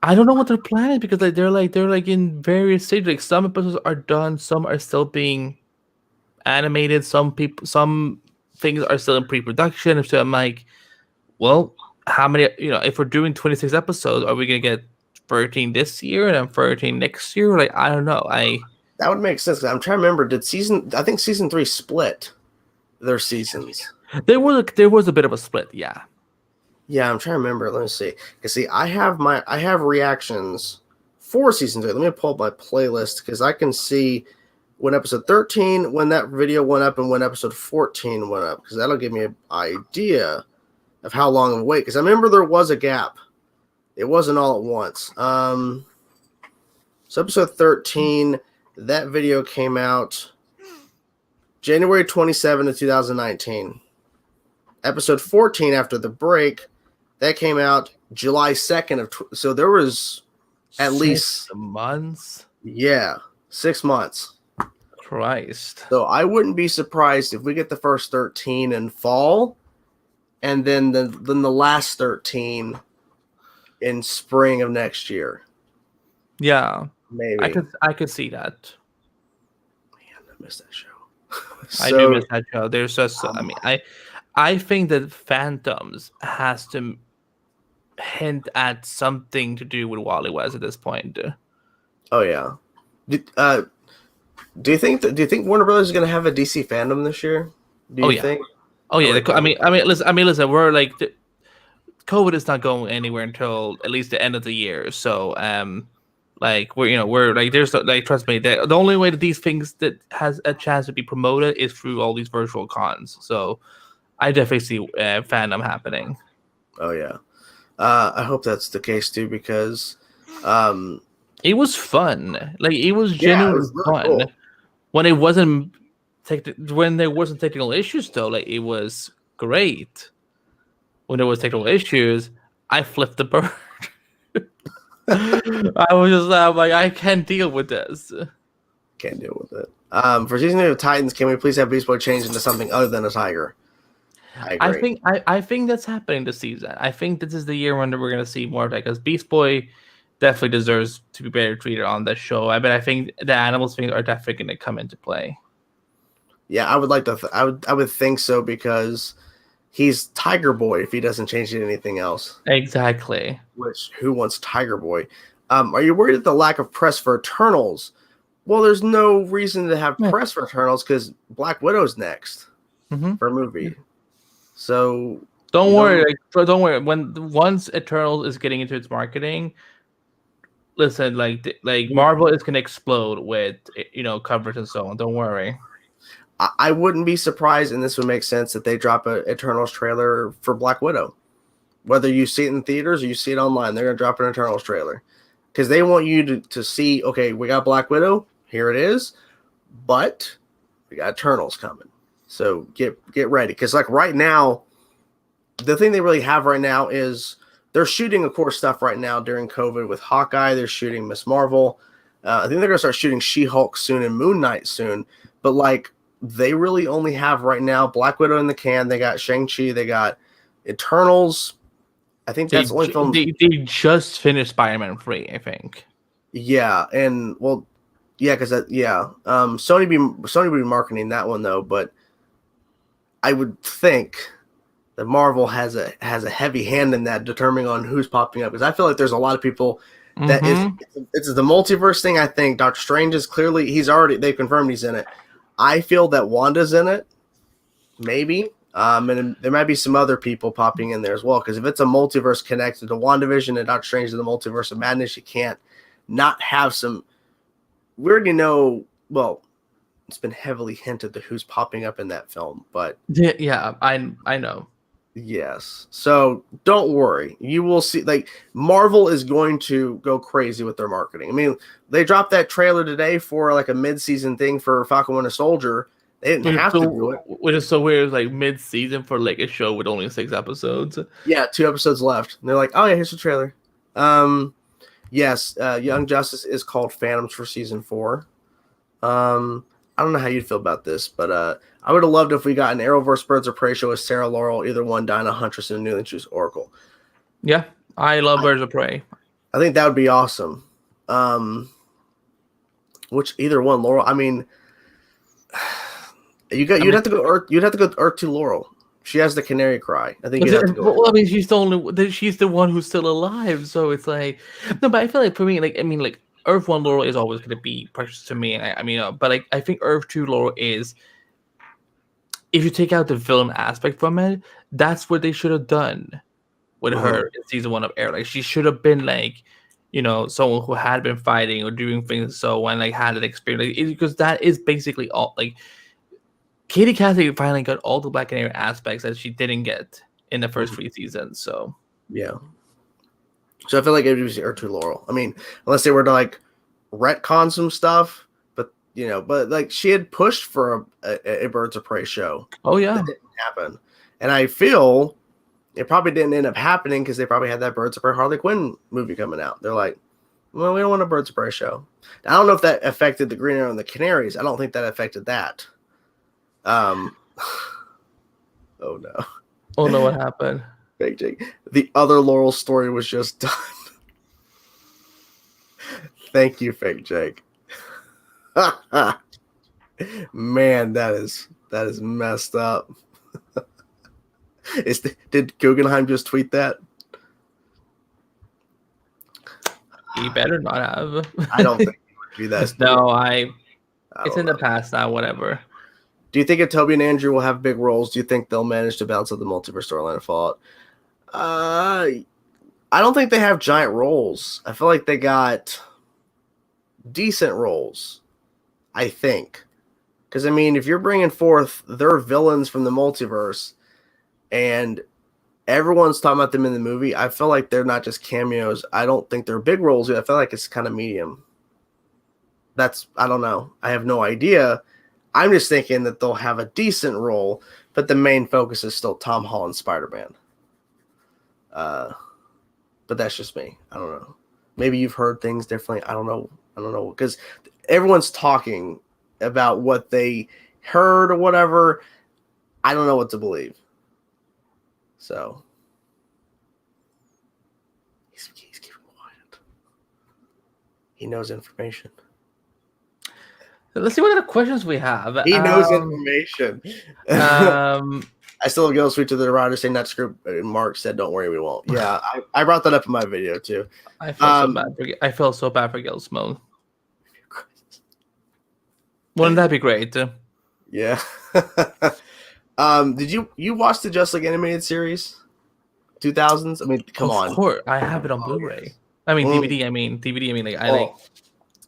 I don't know what they're planning because they're in various stages. Like some episodes are done, some are still being animated. Some things are still in pre-production. So I'm like, well, how many? If we're doing 26 episodes, are we gonna get 13 this year and then 13 next year? Like I don't know. That would make sense. I'm trying to remember. I think season 3 split their seasons. There was a bit of a split. Yeah. Yeah, I'm trying to remember. Let me see. Because I have reactions for season 3. Let me pull up my playlist because I can see when episode 13, when that video went up, and when episode 14 went up. Because that'll give me an idea of how long of a wait. Because I remember there was a gap. It wasn't all at once. So episode 13, that video came out January 27th of 2019. Episode 14, after the break, that came out July 2nd so there was at least months. Yeah, 6 months. Christ. So I wouldn't be surprised if we get the first 13 in fall, and then the last 13 in spring of next year. Yeah, maybe. I could see that. Man, I missed that show. I do miss that show. There's just, I think that Phantoms has to hint at something to do with Wally West at this point. Oh yeah. Do you think Warner Brothers is going to have a DC fandom this year? Do you think? Oh yeah. Listen. We're like, COVID is not going anywhere until at least the end of the year. So, we're like, there's like, trust me, the only way that these things that has a chance to be promoted is through all these virtual cons. So, I definitely see fandom happening. Oh yeah, I hope that's the case too because it was fun. Like it was genuinely fun. Cool. When there wasn't technical issues though, like it was great. When there was technical issues, I flipped the bird. I was just like, I can't deal with this. Can't deal with it. For season 2 of Titans, can we please have Beast Boy change into something other than a tiger? I agree. I think that's happening this season. I think this is the year when we're going to see more of that because Beast Boy definitely deserves to be better treated on this show. I think the animals things are definitely going to come into play. Yeah, I would like to. I would think so because he's Tiger Boy if he doesn't change anything else. Exactly. Which who wants Tiger Boy? Are you worried at the lack of press for Eternals? Well, there's no reason to have press for Eternals because Black Widow's next for a movie. So don't worry. Don't worry. Once Eternals is getting into its marketing, listen, like Marvel is gonna explode with coverage and so on. Don't worry. I wouldn't be surprised, and this would make sense that they drop a Eternals trailer for Black Widow. Whether you see it in theaters or you see it online, they're gonna drop an Eternals trailer because they want you to see. Okay, we got Black Widow. Here it is, but we got Eternals coming. So get ready because like right now, the thing they really have right now is they're shooting, of course, stuff right now during COVID with Hawkeye. They're shooting Miss Marvel. I think they're gonna start shooting She-Hulk soon and Moon Knight soon. But like they really only have right now Black Widow in the can. They got Shang-Chi. They got Eternals. I think that's the only film. They just finished Spider-Man 3, I think. Yeah, and well, yeah, because Sony be marketing that one though, but I would think that Marvel has a heavy hand in that, determining on who's popping up. Because I feel like there's a lot of people that it's the multiverse thing. I think Doctor Strange is clearly they've confirmed he's in it. I feel that Wanda's in it, maybe, and there might be some other people popping in there as well. Because if it's a multiverse connected to WandaVision and Doctor Strange is the multiverse of madness, you can't not have some. We already know. Well, it's been heavily hinted to who's popping up in that film, but yeah, I know. Yes. So don't worry. You will see, like, Marvel is going to go crazy with their marketing. I mean, they dropped that trailer today for like a mid-season thing for Falcon Winter Soldier. They didn't have to do it. Which is so weird, like mid-season for like a show with only 6 episodes. Yeah, 2 episodes left. And they're like, oh yeah, here's the trailer. Yes, Young Justice is called Phantoms for season 4. I don't know how you'd feel about this, but I would have loved if we got an Arrowverse Birds of Prey show with Sarah Laurel, either one, Dinah Huntress, and newly introduced Oracle. Yeah, I love Birds of Prey. I think that would be awesome. Which either one, Laurel. I mean, you'd have to go Earth. You'd have to go Earth 2 Laurel. She has the canary cry. I think you'd have to go. Well, I mean, she's the one who's still alive, so it's like no. But I feel like for me, like Earth 1 Laurel is always going to be precious to me. But like I think Earth 2 Laurel is, if you take out the villain aspect from it, that's what they should have done with her in season 1 of Arrow. Like she should have been like, someone who had been fighting or doing things so and like had an experience, because that is basically all. Like Katie Cassidy finally got all the Black Canary aspects that she didn't get in the first 3 seasons. So yeah. So I feel like it would be Earth 2 Laurel. I mean, unless they were to like retcon some stuff, but like she had pushed for a Birds of Prey show. Oh yeah, that didn't happen, and I feel it probably didn't end up happening because they probably had that Birds of Prey Harley Quinn movie coming out. They're like, well, we don't want a Birds of Prey show. I don't know if that affected the Green Arrow and the Canaries. I don't think that affected that. Oh no. Oh no, what happened? Fake Jake. The other Laurel story was just done. Thank you, Fake Jake. Man, that is messed up. Did Guggenheim just tweet that? He better not have. I don't think he would do that. No, it's in the past now, whatever. Do you think if Toby and Andrew will have big roles, do you think they'll manage to balance out the multiverse storyline of Fallout? I don't think they have giant roles. I feel like they got decent roles, I think. Because, I mean, if you're bringing forth their villains from the multiverse and everyone's talking about them in the movie, I feel like they're not just cameos. I don't think they're big roles. I feel like it's kind of medium. I don't know. I have no idea. I'm just thinking that they'll have a decent role, but the main focus is still Tom Holland Spider-Man. But that's just me. I don't know. Maybe you've heard things differently. I don't know. Because everyone's talking about what they heard or whatever. I don't know what to believe. So he's keeping quiet. He knows information. Let's see what other questions we have. He knows information. I still have Gil Sweet to the writer saying that script. Mark said, "Don't worry, we won't." Yeah, I brought that up in my video too. I felt so bad for Gil Smoke. Wouldn't that be great? Yeah. Did you watch the Just League animated series? 2000s? I mean, come on. Of course, I have it on Blu-ray. I mean, DVD. I mean, like.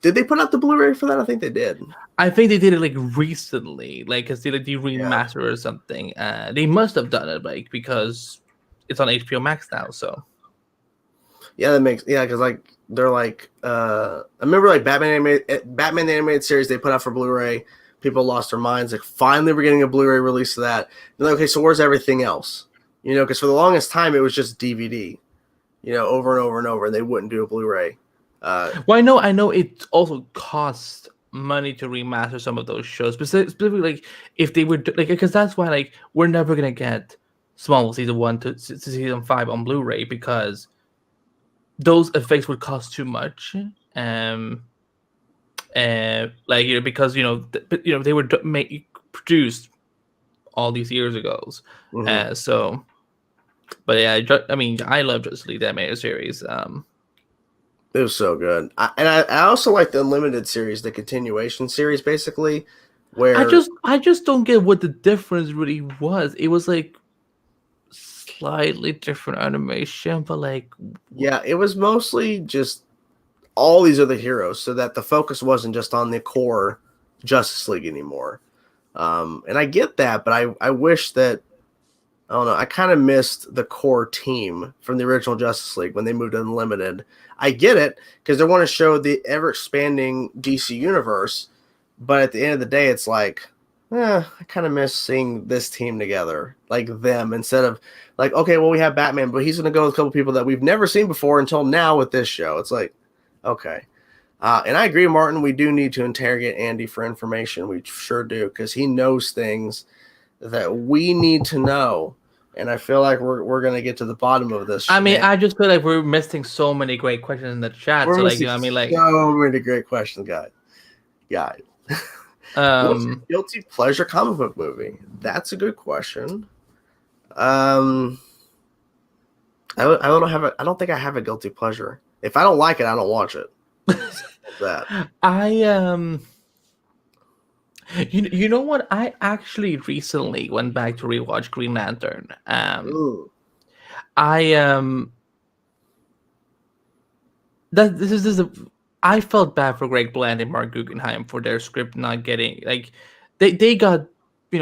Did they put out the Blu-ray for that? I think they did. I think they did it like recently, like because they remaster or something. They must have done it like because it's on HBO Max now. So yeah, because like they're like I remember like Batman the animated series they put out for Blu-ray. People lost their minds. Like finally, we're getting a Blu-ray release of that. They're like, okay, so where's everything else? Because for the longest time it was just DVD. Over and over and over, and they wouldn't do a Blu-ray. Well, I know it also costs money to remaster some of those shows, specifically like if they were like, because that's why like we're never gonna get Smallville season 1 to season 5 on Blu-ray because those effects would cost too much. Because they were produced all these years ago. Mm-hmm. But yeah, I mean, I love Justice League, that animated series. It was so good. I also like the Unlimited series, the continuation series, basically, where I just don't get what the difference really was. It was like slightly different animation, but like yeah, it was mostly just all these other heroes, so that the focus wasn't just on the core Justice League anymore. And I get that, but I wish that I don't know. I kind of missed the core team from the original Justice League when they moved to Unlimited. I get it because they want to show the ever-expanding DC universe, but at the end of the day, it's like, I kind of miss seeing this team together, like them, instead of like, okay, well, we have Batman, but he's going to go with a couple people that we've never seen before until now with this show. It's like, okay. And I agree, Martin. We do need to interrogate Andy for information. We sure do, because he knows things that we need to know. And I feel like we're gonna get to the bottom of this. I mean, I just feel like we're missing so many great questions in the chat. We're So like, missing I mean, like, so many great questions, guys. What's your guilty pleasure comic book movie? That's a good question. I don't think I have a guilty pleasure. If I don't like it, I don't watch it. That you know what? I actually recently went back to rewatch Green Lantern. I felt bad for Greg Bland and Mark Guggenheim for their script not getting like they got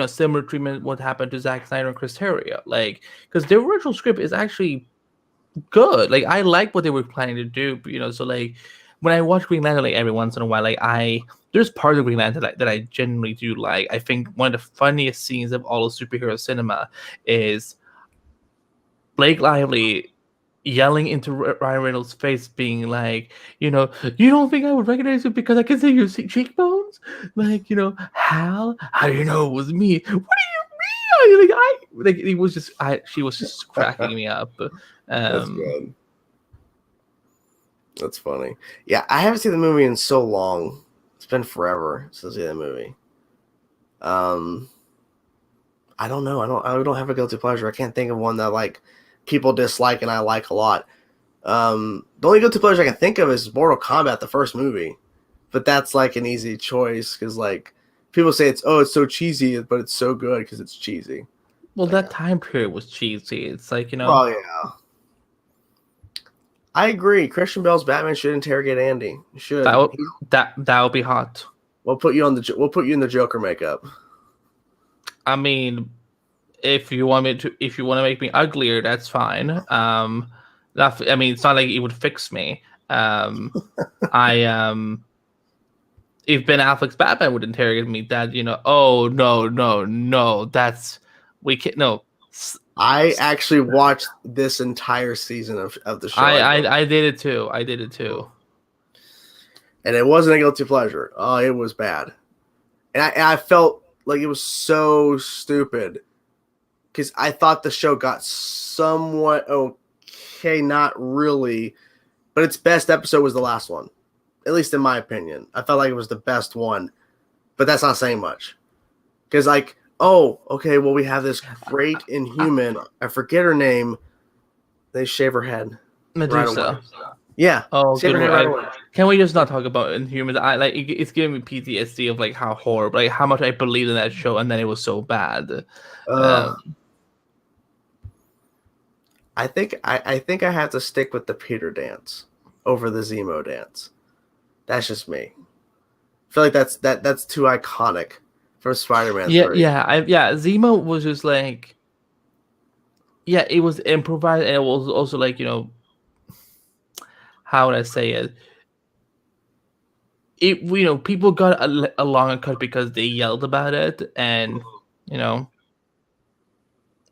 similar treatment what happened to Zack Snyder and Chris Terrio, like because their original script is actually good. Like I like what they were planning to do, but, so like when I watch Green Lantern, like every once in a while, like there's parts of Green Lantern that I genuinely do like. I think one of the funniest scenes of all of superhero cinema is Blake Lively yelling into Ryan Reynolds' face, being like, you don't think I would recognize you because I can see your cheekbones? Like, how do you know it was me? What do you mean? She was just cracking me up. That's good. That's funny. Yeah, I haven't seen the movie in so long. It's been forever since I've seen the movie. I don't know. I don't have a guilty pleasure. I can't think of one that like people dislike and I like a lot. The only guilty pleasure I can think of is Mortal Kombat, the first movie, but that's like an easy choice because like people say it's so cheesy, but it's so good because it's cheesy. Well, that time period was cheesy. It's like Oh yeah. I agree. Christian Bale's Batman should interrogate Andy. He should. That would be hot. We'll put you in the Joker makeup. I mean, if you want to make me uglier, that's fine. It's not like it would fix me. If Ben Affleck's Batman would interrogate me, that oh no, that's we can't no. I actually watched this entire season of the show. I did it too. And it wasn't a guilty pleasure. Oh, it was bad. And I felt like it was so stupid. Because I thought the show got somewhat okay, not really. But its best episode was the last one. At least in my opinion. I felt like it was the best one. But that's not saying much. Because like, oh, okay, well, we have this great Inhuman. I forget her name. They shave her head. Medusa. Right, yeah. Oh, good. Right, can we just not talk about Inhumans? It's giving me PTSD of like how horrible, like how much I believed in that show, and then it was so bad. I think I have to stick with the Peter dance over the Zemo dance. That's just me. I feel like that's too iconic. From Spider-Man 3. Zemo was just like, it was improvised, and it was also like, how would I say it? People got a longer cut because they yelled about it, and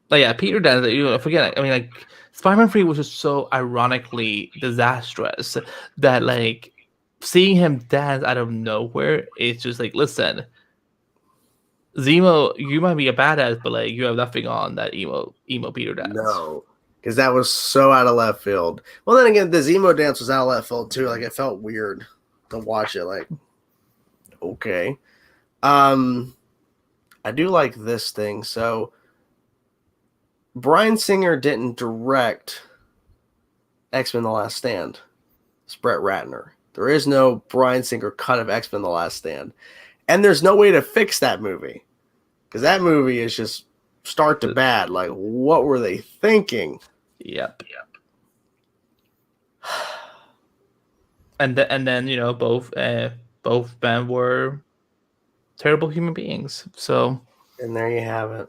Peter Dance. Forget it. I mean, like Spider-Man 3 was just so ironically disastrous that like seeing him dance out of nowhere, it's just like, listen. Zemo, you might be a badass, but like you have nothing on that emo Peter dance. No, because that was so out of left field. Well, then again, the Zemo dance was out of left field too. Like it felt weird to watch it. Like, okay, I do like this thing. So, Bryan Singer didn't direct X-Men: The Last Stand. It's Brett Ratner. There is no Bryan Singer cut of X-Men: The Last Stand, and there's no way to fix that movie. Because that movie is just start to bad. Like, what were they thinking? Yep. And then both men were terrible human beings. So. And there you have it.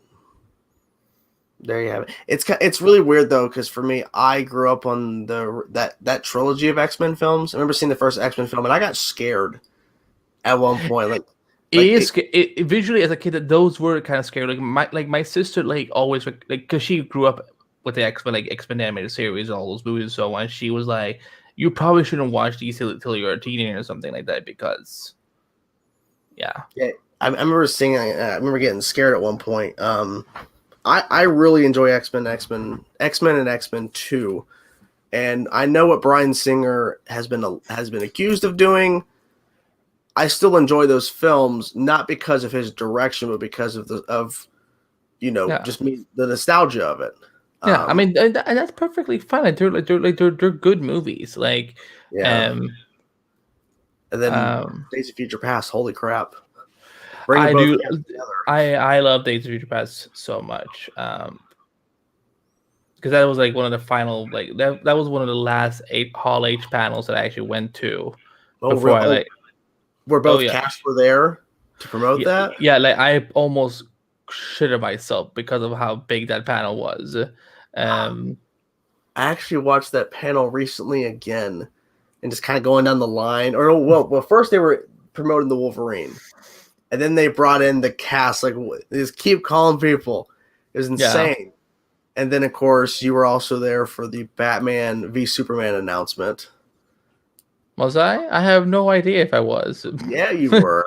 It's really weird though, because for me, I grew up on that trilogy of X-Men films. I remember seeing the first X-Men film, and I got scared at one point. Visually as a kid, those were kind of scary. Like my sister always because she grew up with the X-Men, like X-Men animated series, all those movies and so on. She was like, you probably shouldn't watch these till you're a teenager or something like that because, yeah. I remember seeing. I remember getting scared at one point. I really enjoy X-Men, and X-Men 2, and I know what Bryan Singer has been accused of doing. I still enjoy those films, not because of his direction, but because of just the nostalgia of it. Yeah, I mean, and that's perfectly fine. Like, they're good movies. Like, and then Days of Future Past. Holy crap! I do. I love Days of Future Past so much. Because that was like one of the final, like that was one of the last Hall H panels that I actually went to before where both casts were there to promote that. Yeah, like I almost shitted myself because of how big that panel was. I actually watched that panel recently again, and just kind of going down the line. Well, first they were promoting the Wolverine, and then they brought in the cast. Like, they just keep calling people. It was insane. Yeah. And then, of course, you were also there for the Batman v Superman announcement. Was I? I have no idea if I was. Yeah, you were.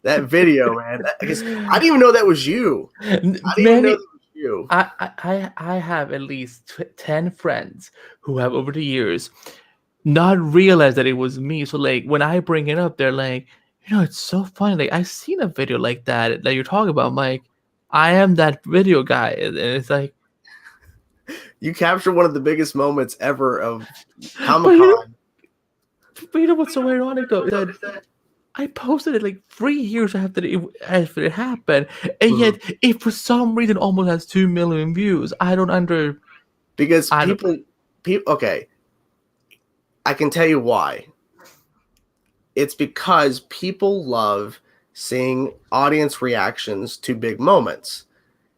That video, man. I didn't even know that was you. I didn't even know that was you. I have at least 10 friends who have over the years not realized that it was me. So like when I bring it up, they're like, it's so funny. Like I've seen a video like that you're talking about, Mike. I am that video guy, and it's like. You captured one of the biggest moments ever of Comic-Con. But you know what's so ironic though? That I posted it like 3 years after it happened, and yet it for some reason almost has 2 million views. Because people. Okay, I can tell you why. It's because people love seeing audience reactions to big moments.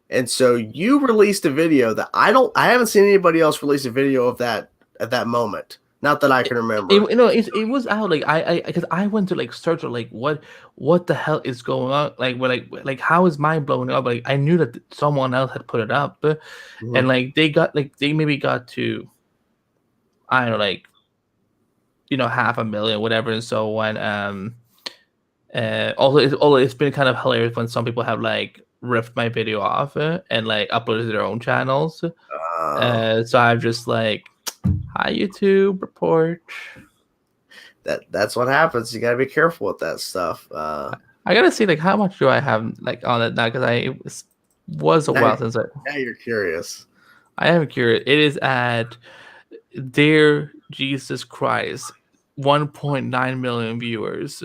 And so you released a video that I haven't seen anybody else release a video of that at that moment. Not that I can remember. It was out like because I went to like search like what the hell is going on, like how is mine blowing up? Like I knew that someone else had put it up, and like they maybe got to, I don't know, like 500,000 whatever and so on. Also it's been kind of hilarious when some people have like ripped my video off and like uploaded to their own channels. So I'm just like, hi YouTube, report. That's what happens. You gotta be careful with that stuff. I gotta see like how much do I have like on it now, because it was a while since now you're curious. I am curious. It is at Dear Jesus Christ 1.9 million viewers.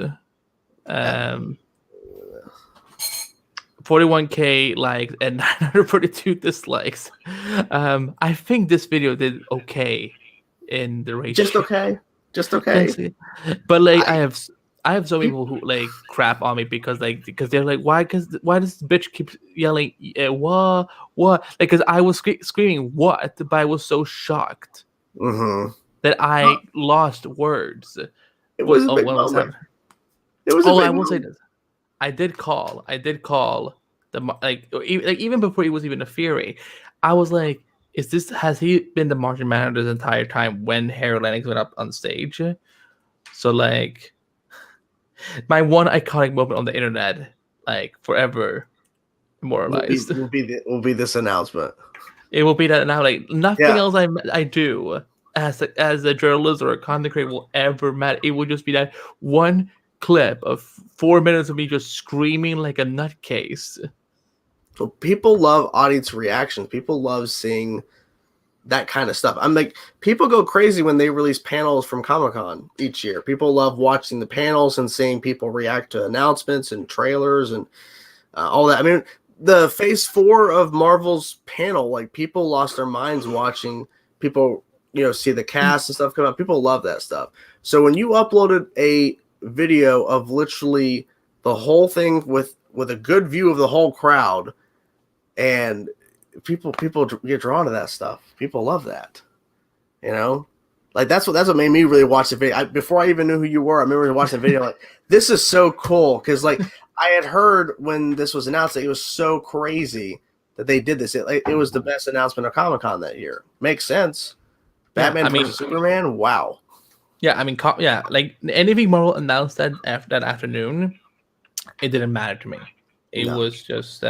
41K likes and 942 dislikes. I think this video did okay in the ratio. Just okay. But like I have some people who like crap on me because they're like, why does this bitch keep yelling what like, because I was screaming what, but I was so shocked that I lost words. It was a big moment. It was. I will say this. I did call the like even before he was even a Fury. I was like, has he been the Martian Manhunter this entire time when Harry Lennox went up on stage? So like, my one iconic moment on the internet, like forever immortalized, will be this announcement. It will be that now. Like nothing else I do as a journalist or a content creator will ever matter. It will just be that one clip of 4 minutes of me just screaming like a nutcase. So people love audience reactions. People love seeing that kind of stuff. I'm like, people go crazy when they release panels from Comic-Con each year. People love watching the panels and seeing people react to announcements and trailers and all that. I mean, the Phase 4 of Marvel's panel, like people lost their minds watching people, see the cast and stuff come out. People love that stuff. So when you uploaded a video of literally the whole thing with a good view of the whole crowd, and people get drawn to that stuff. People love that, like that's what made me really watch the video. Before I even knew who you were, I remember watching the video like, this is so cool, because like I had heard when this was announced that it was so crazy that they did this. It was the best announcement of Comic-Con that year. Makes sense. Batman versus Superman. Wow. Yeah, I mean, like anything Marvel announced that afternoon, it didn't matter to me. It No. was just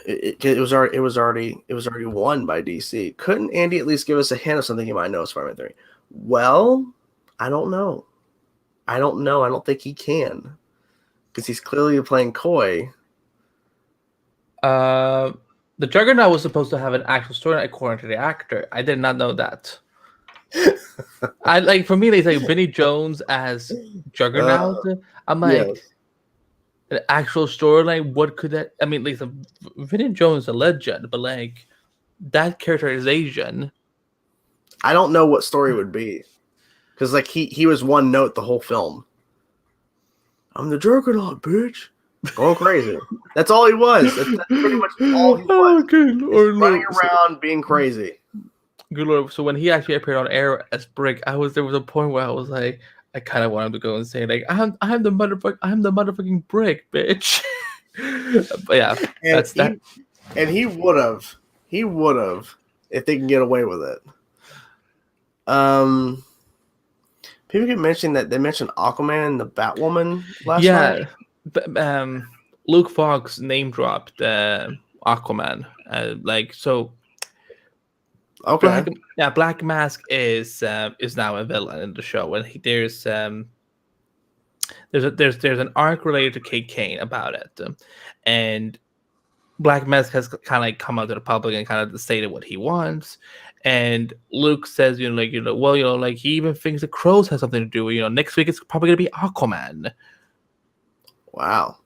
it was already won by DC. Couldn't Andy at least give us a hint of something he might know of Spider-Man 3? Well, I don't know. I don't think he can. Because he's clearly playing coy. the Juggernaut was supposed to have an actual story according to the actor. I did not know that. I like for me they say Vinny Jones as Juggernaut. I'm like Yes. an actual storyline. What could that? I mean, like Vinny Jones is a legend, but like that character is Asian. I don't know what story it would be. Because like he was one note the whole film. I'm the Juggernaut, bitch. Going crazy. That's all he was. That's pretty much all he was. Oh, good Lord, running around being crazy. Good Lord. So when he actually appeared on air as Brick, there was a point where I was like, I kind of wanted to go and say like, I'm the motherfucking Brick, bitch. But yeah, that's that. And he would have if they can get away with it. People keep mentioning that they mentioned Aquaman and the Batwoman last night. Yeah, Luke Fox name dropped Aquaman. Like so. Okay. Black Mask is now a villain in the show, and there's an arc related to Kate Kane about it, and Black Mask has kind of like come out to the public and kind of stated what he wants, and Luke says, like he even thinks the Crows has something to do with, next week it's probably gonna be Aquaman. Wow.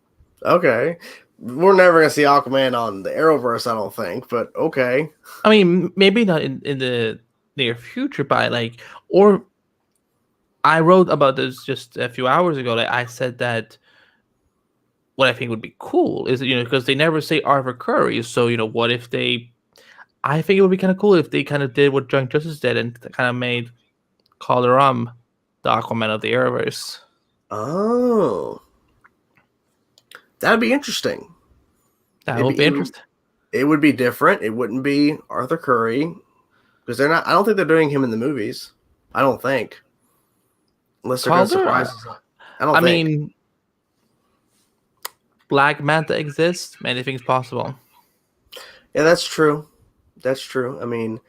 Okay. We're never gonna see Aquaman on the Arrowverse, I don't think, but okay. I mean, maybe not in the near future, but or I wrote about this just a few hours ago. Like I said that what I think would be cool is because they never say Arthur Curry, so what if they? I think it would be kind of cool if they kind of did what Young Justice did and kind of made Calderon the Aquaman of the Arrowverse. Oh. That'd be interesting. That would be interesting. It would be different. It wouldn't be Arthur Curry because they're not. I don't think they're doing him in the movies. I don't think, unless they're going to surprise us. I mean, Black Manta exists. Anything's possible. Yeah, that's true. That's true. I mean,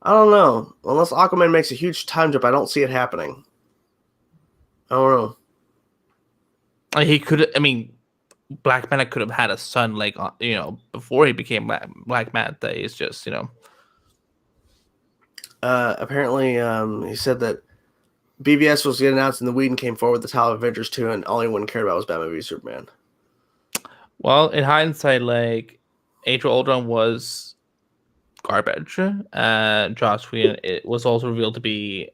I don't know. Unless Aquaman makes a huge time jump, I don't see it happening. I don't know. He could. I mean. Black Manta could have had a son, before he became Black Manta. It's just, Apparently, he said that BVS was getting announced in the weed and came forward with the title of Avengers 2, and all anyone cared about was Batman v Superman. Well, in hindsight, Age of Ultron was garbage. Joss Whedon, it was also revealed to be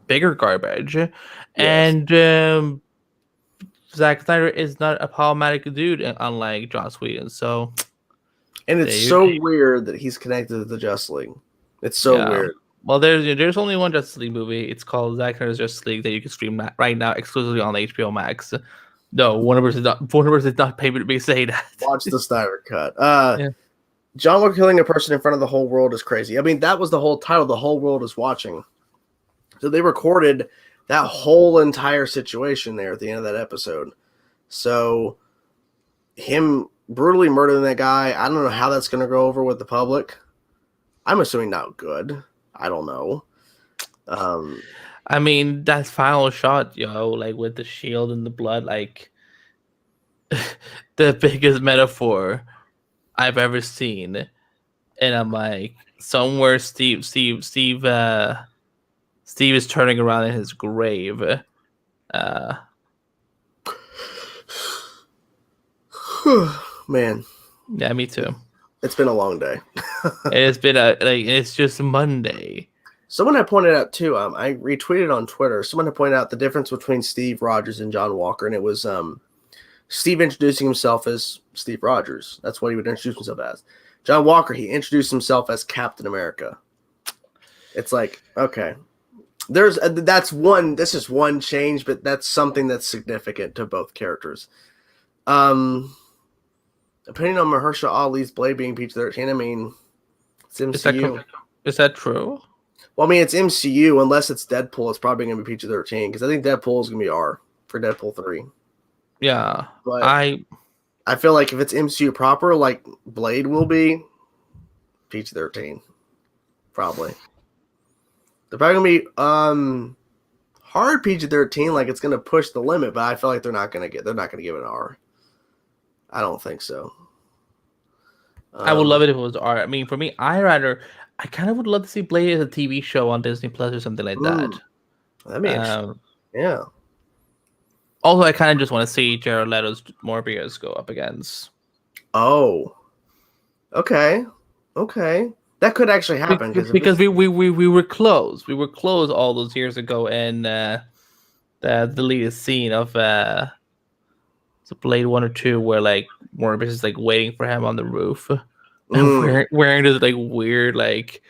bigger garbage. Yes. And Zack Snyder is not a problematic dude, unlike Joss Whedon. So, and it's so weird that he's connected to the Justice League. It's so weird. Well, there's only one Justice League movie. It's called Zack Snyder's Justice League that you can stream right now exclusively on HBO Max. No, Warner Bros. Did not pay me to say that. Watch the Snyder cut. John Walker killing a person in front of the whole world is crazy. I mean, that was the whole title. The whole world is watching. So they recorded that whole entire situation there at the end of that episode. So him brutally murdering that guy, I don't know how that's going to go over with the public. I'm assuming not good. I don't know. I mean, that final shot, with the shield and the blood, the biggest metaphor I've ever seen. And I'm like, somewhere Steve is turning around in his grave. Man. Yeah, me too. It's been a long day. It's been it's just Monday. Someone had pointed out too. I retweeted on Twitter. Someone had pointed out the difference between Steve Rogers and John Walker, and it was Steve introducing himself as Steve Rogers. That's what he would introduce himself as. John Walker, he introduced himself as Captain America. It's like, okay, this is one change, but that's something that's significant to both characters. Depending on Mahershala Ali's Blade being PG-13, I mean, it's MCU. Is that true? Well, I mean, it's MCU. Unless it's Deadpool, it's probably going to be PG-13 because I think Deadpool is going to be R for Deadpool 3. Yeah, But I feel like if it's MCU proper, like Blade will be, PG-13, probably. They're probably going to be hard PG-13, like it's going to push the limit, but I feel like they're not going to give it an R. I don't think so. I would love it if it was art. I mean, for me, I kind of would love to see Blade as a TV show on Disney Plus or something like that. That'd be interesting. Yeah. Also, I kind of just want to see Jared Leto's Morbius go up against. Oh. Okay. That could actually happen because we were close. We were close all those years ago in the deleted scene of Blade 1 or 2 where like Morbius is like waiting for him on the roof and wearing this like weird like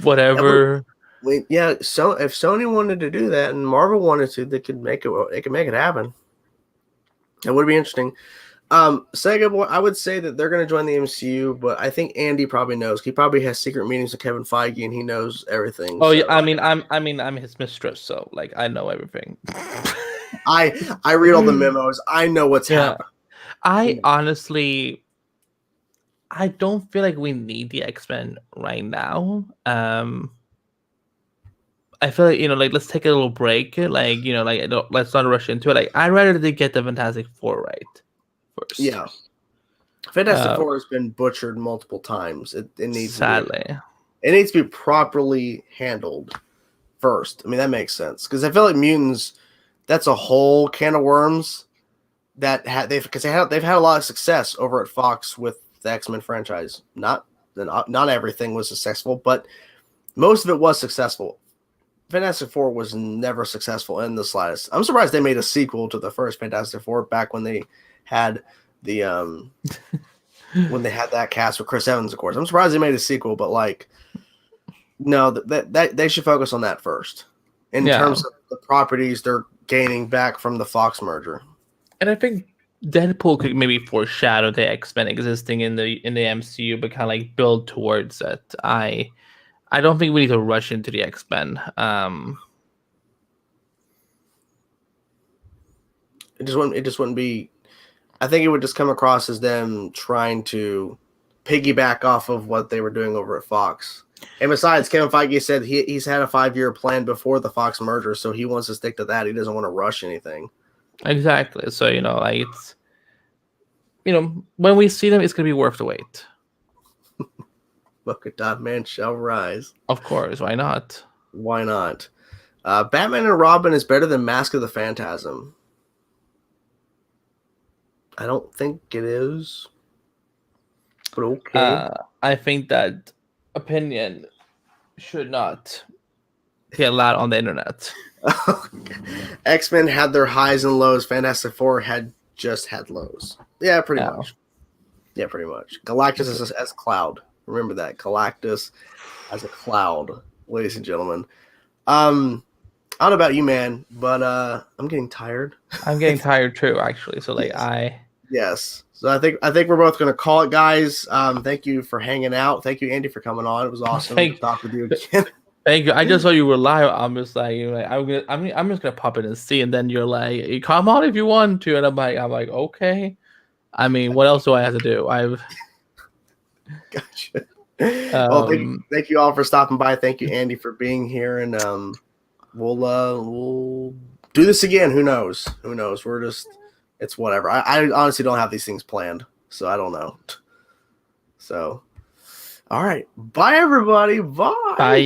whatever. Yeah, so if Sony wanted to do that and Marvel wanted to, they could make it happen. It would be interesting. Sega, I would say that they're going to join the MCU, but I think Andy probably knows. He probably has secret meetings with Kevin Feige, and he knows everything. Oh, so. Yeah, I'm his mistress, so like I know everything. I read all the memos. I know what's happening. I honestly, I don't feel like we need the X-Men right now. I feel like, like let's take a little break. Like, let's not rush into it. Like, I'd rather they get the Fantastic Four right first. Yeah. Fantastic Four has been butchered multiple times. It needs sadly. It needs to be properly handled first. I mean, that makes sense. Because I feel like mutants, that's a whole can of worms that they've had a lot of success over at Fox with the X-Men franchise. Not everything was successful, but most of it was successful. Fantastic Four was never successful in the slightest. I'm surprised they made a sequel to the first Fantastic Four back when they had the when they had that cast with Chris Evans, of course. I'm surprised they made a sequel, but like, no, that they should focus on that first in terms of the properties they're gaining back from the Fox merger. And I think Deadpool could maybe foreshadow the X-Men existing in the MCU, but kind of like build towards it. I don't think we need to rush into the X-Men. It just wouldn't be. I think it would just come across as them trying to piggyback off of what they were doing over at Fox. And besides, Kevin Feige said he's had a 5-year plan before the Fox merger, so he wants to stick to that. He doesn't want to rush anything. Exactly. So like it's when we see them, it's gonna be worth the wait. Polka Dot Man shall rise. Of course, why not? Why not? Batman and Robin is better than Mask of the Phantasm. I don't think it is. But okay. I think that opinion should not be allowed on the internet. X-Men had their highs and lows. Fantastic Four had lows. Yeah, pretty much. Yeah, pretty much. Galactus is as Cloud. Remember that. Galactus as a cloud, ladies and gentlemen. I don't know about you, man, but I'm getting tired. I'm getting tired too, actually. So like Yes. So I think we're both gonna call it, guys. Thank you for hanging out. Thank you, Andy, for coming on. It was awesome to talk with you again. Thank you. I just saw you were live. I'm just like, I'm just gonna pop in and see, and then you're like, come on if you want to, and I'm like, okay. I mean, what else do I have to do? Gotcha. Well, thank you all for stopping by. Thank you, Andy, for being here, and we'll do this again. Who knows? It's whatever. I honestly don't have these things planned, so I don't know. So, all right. Bye, everybody. Bye. Bye.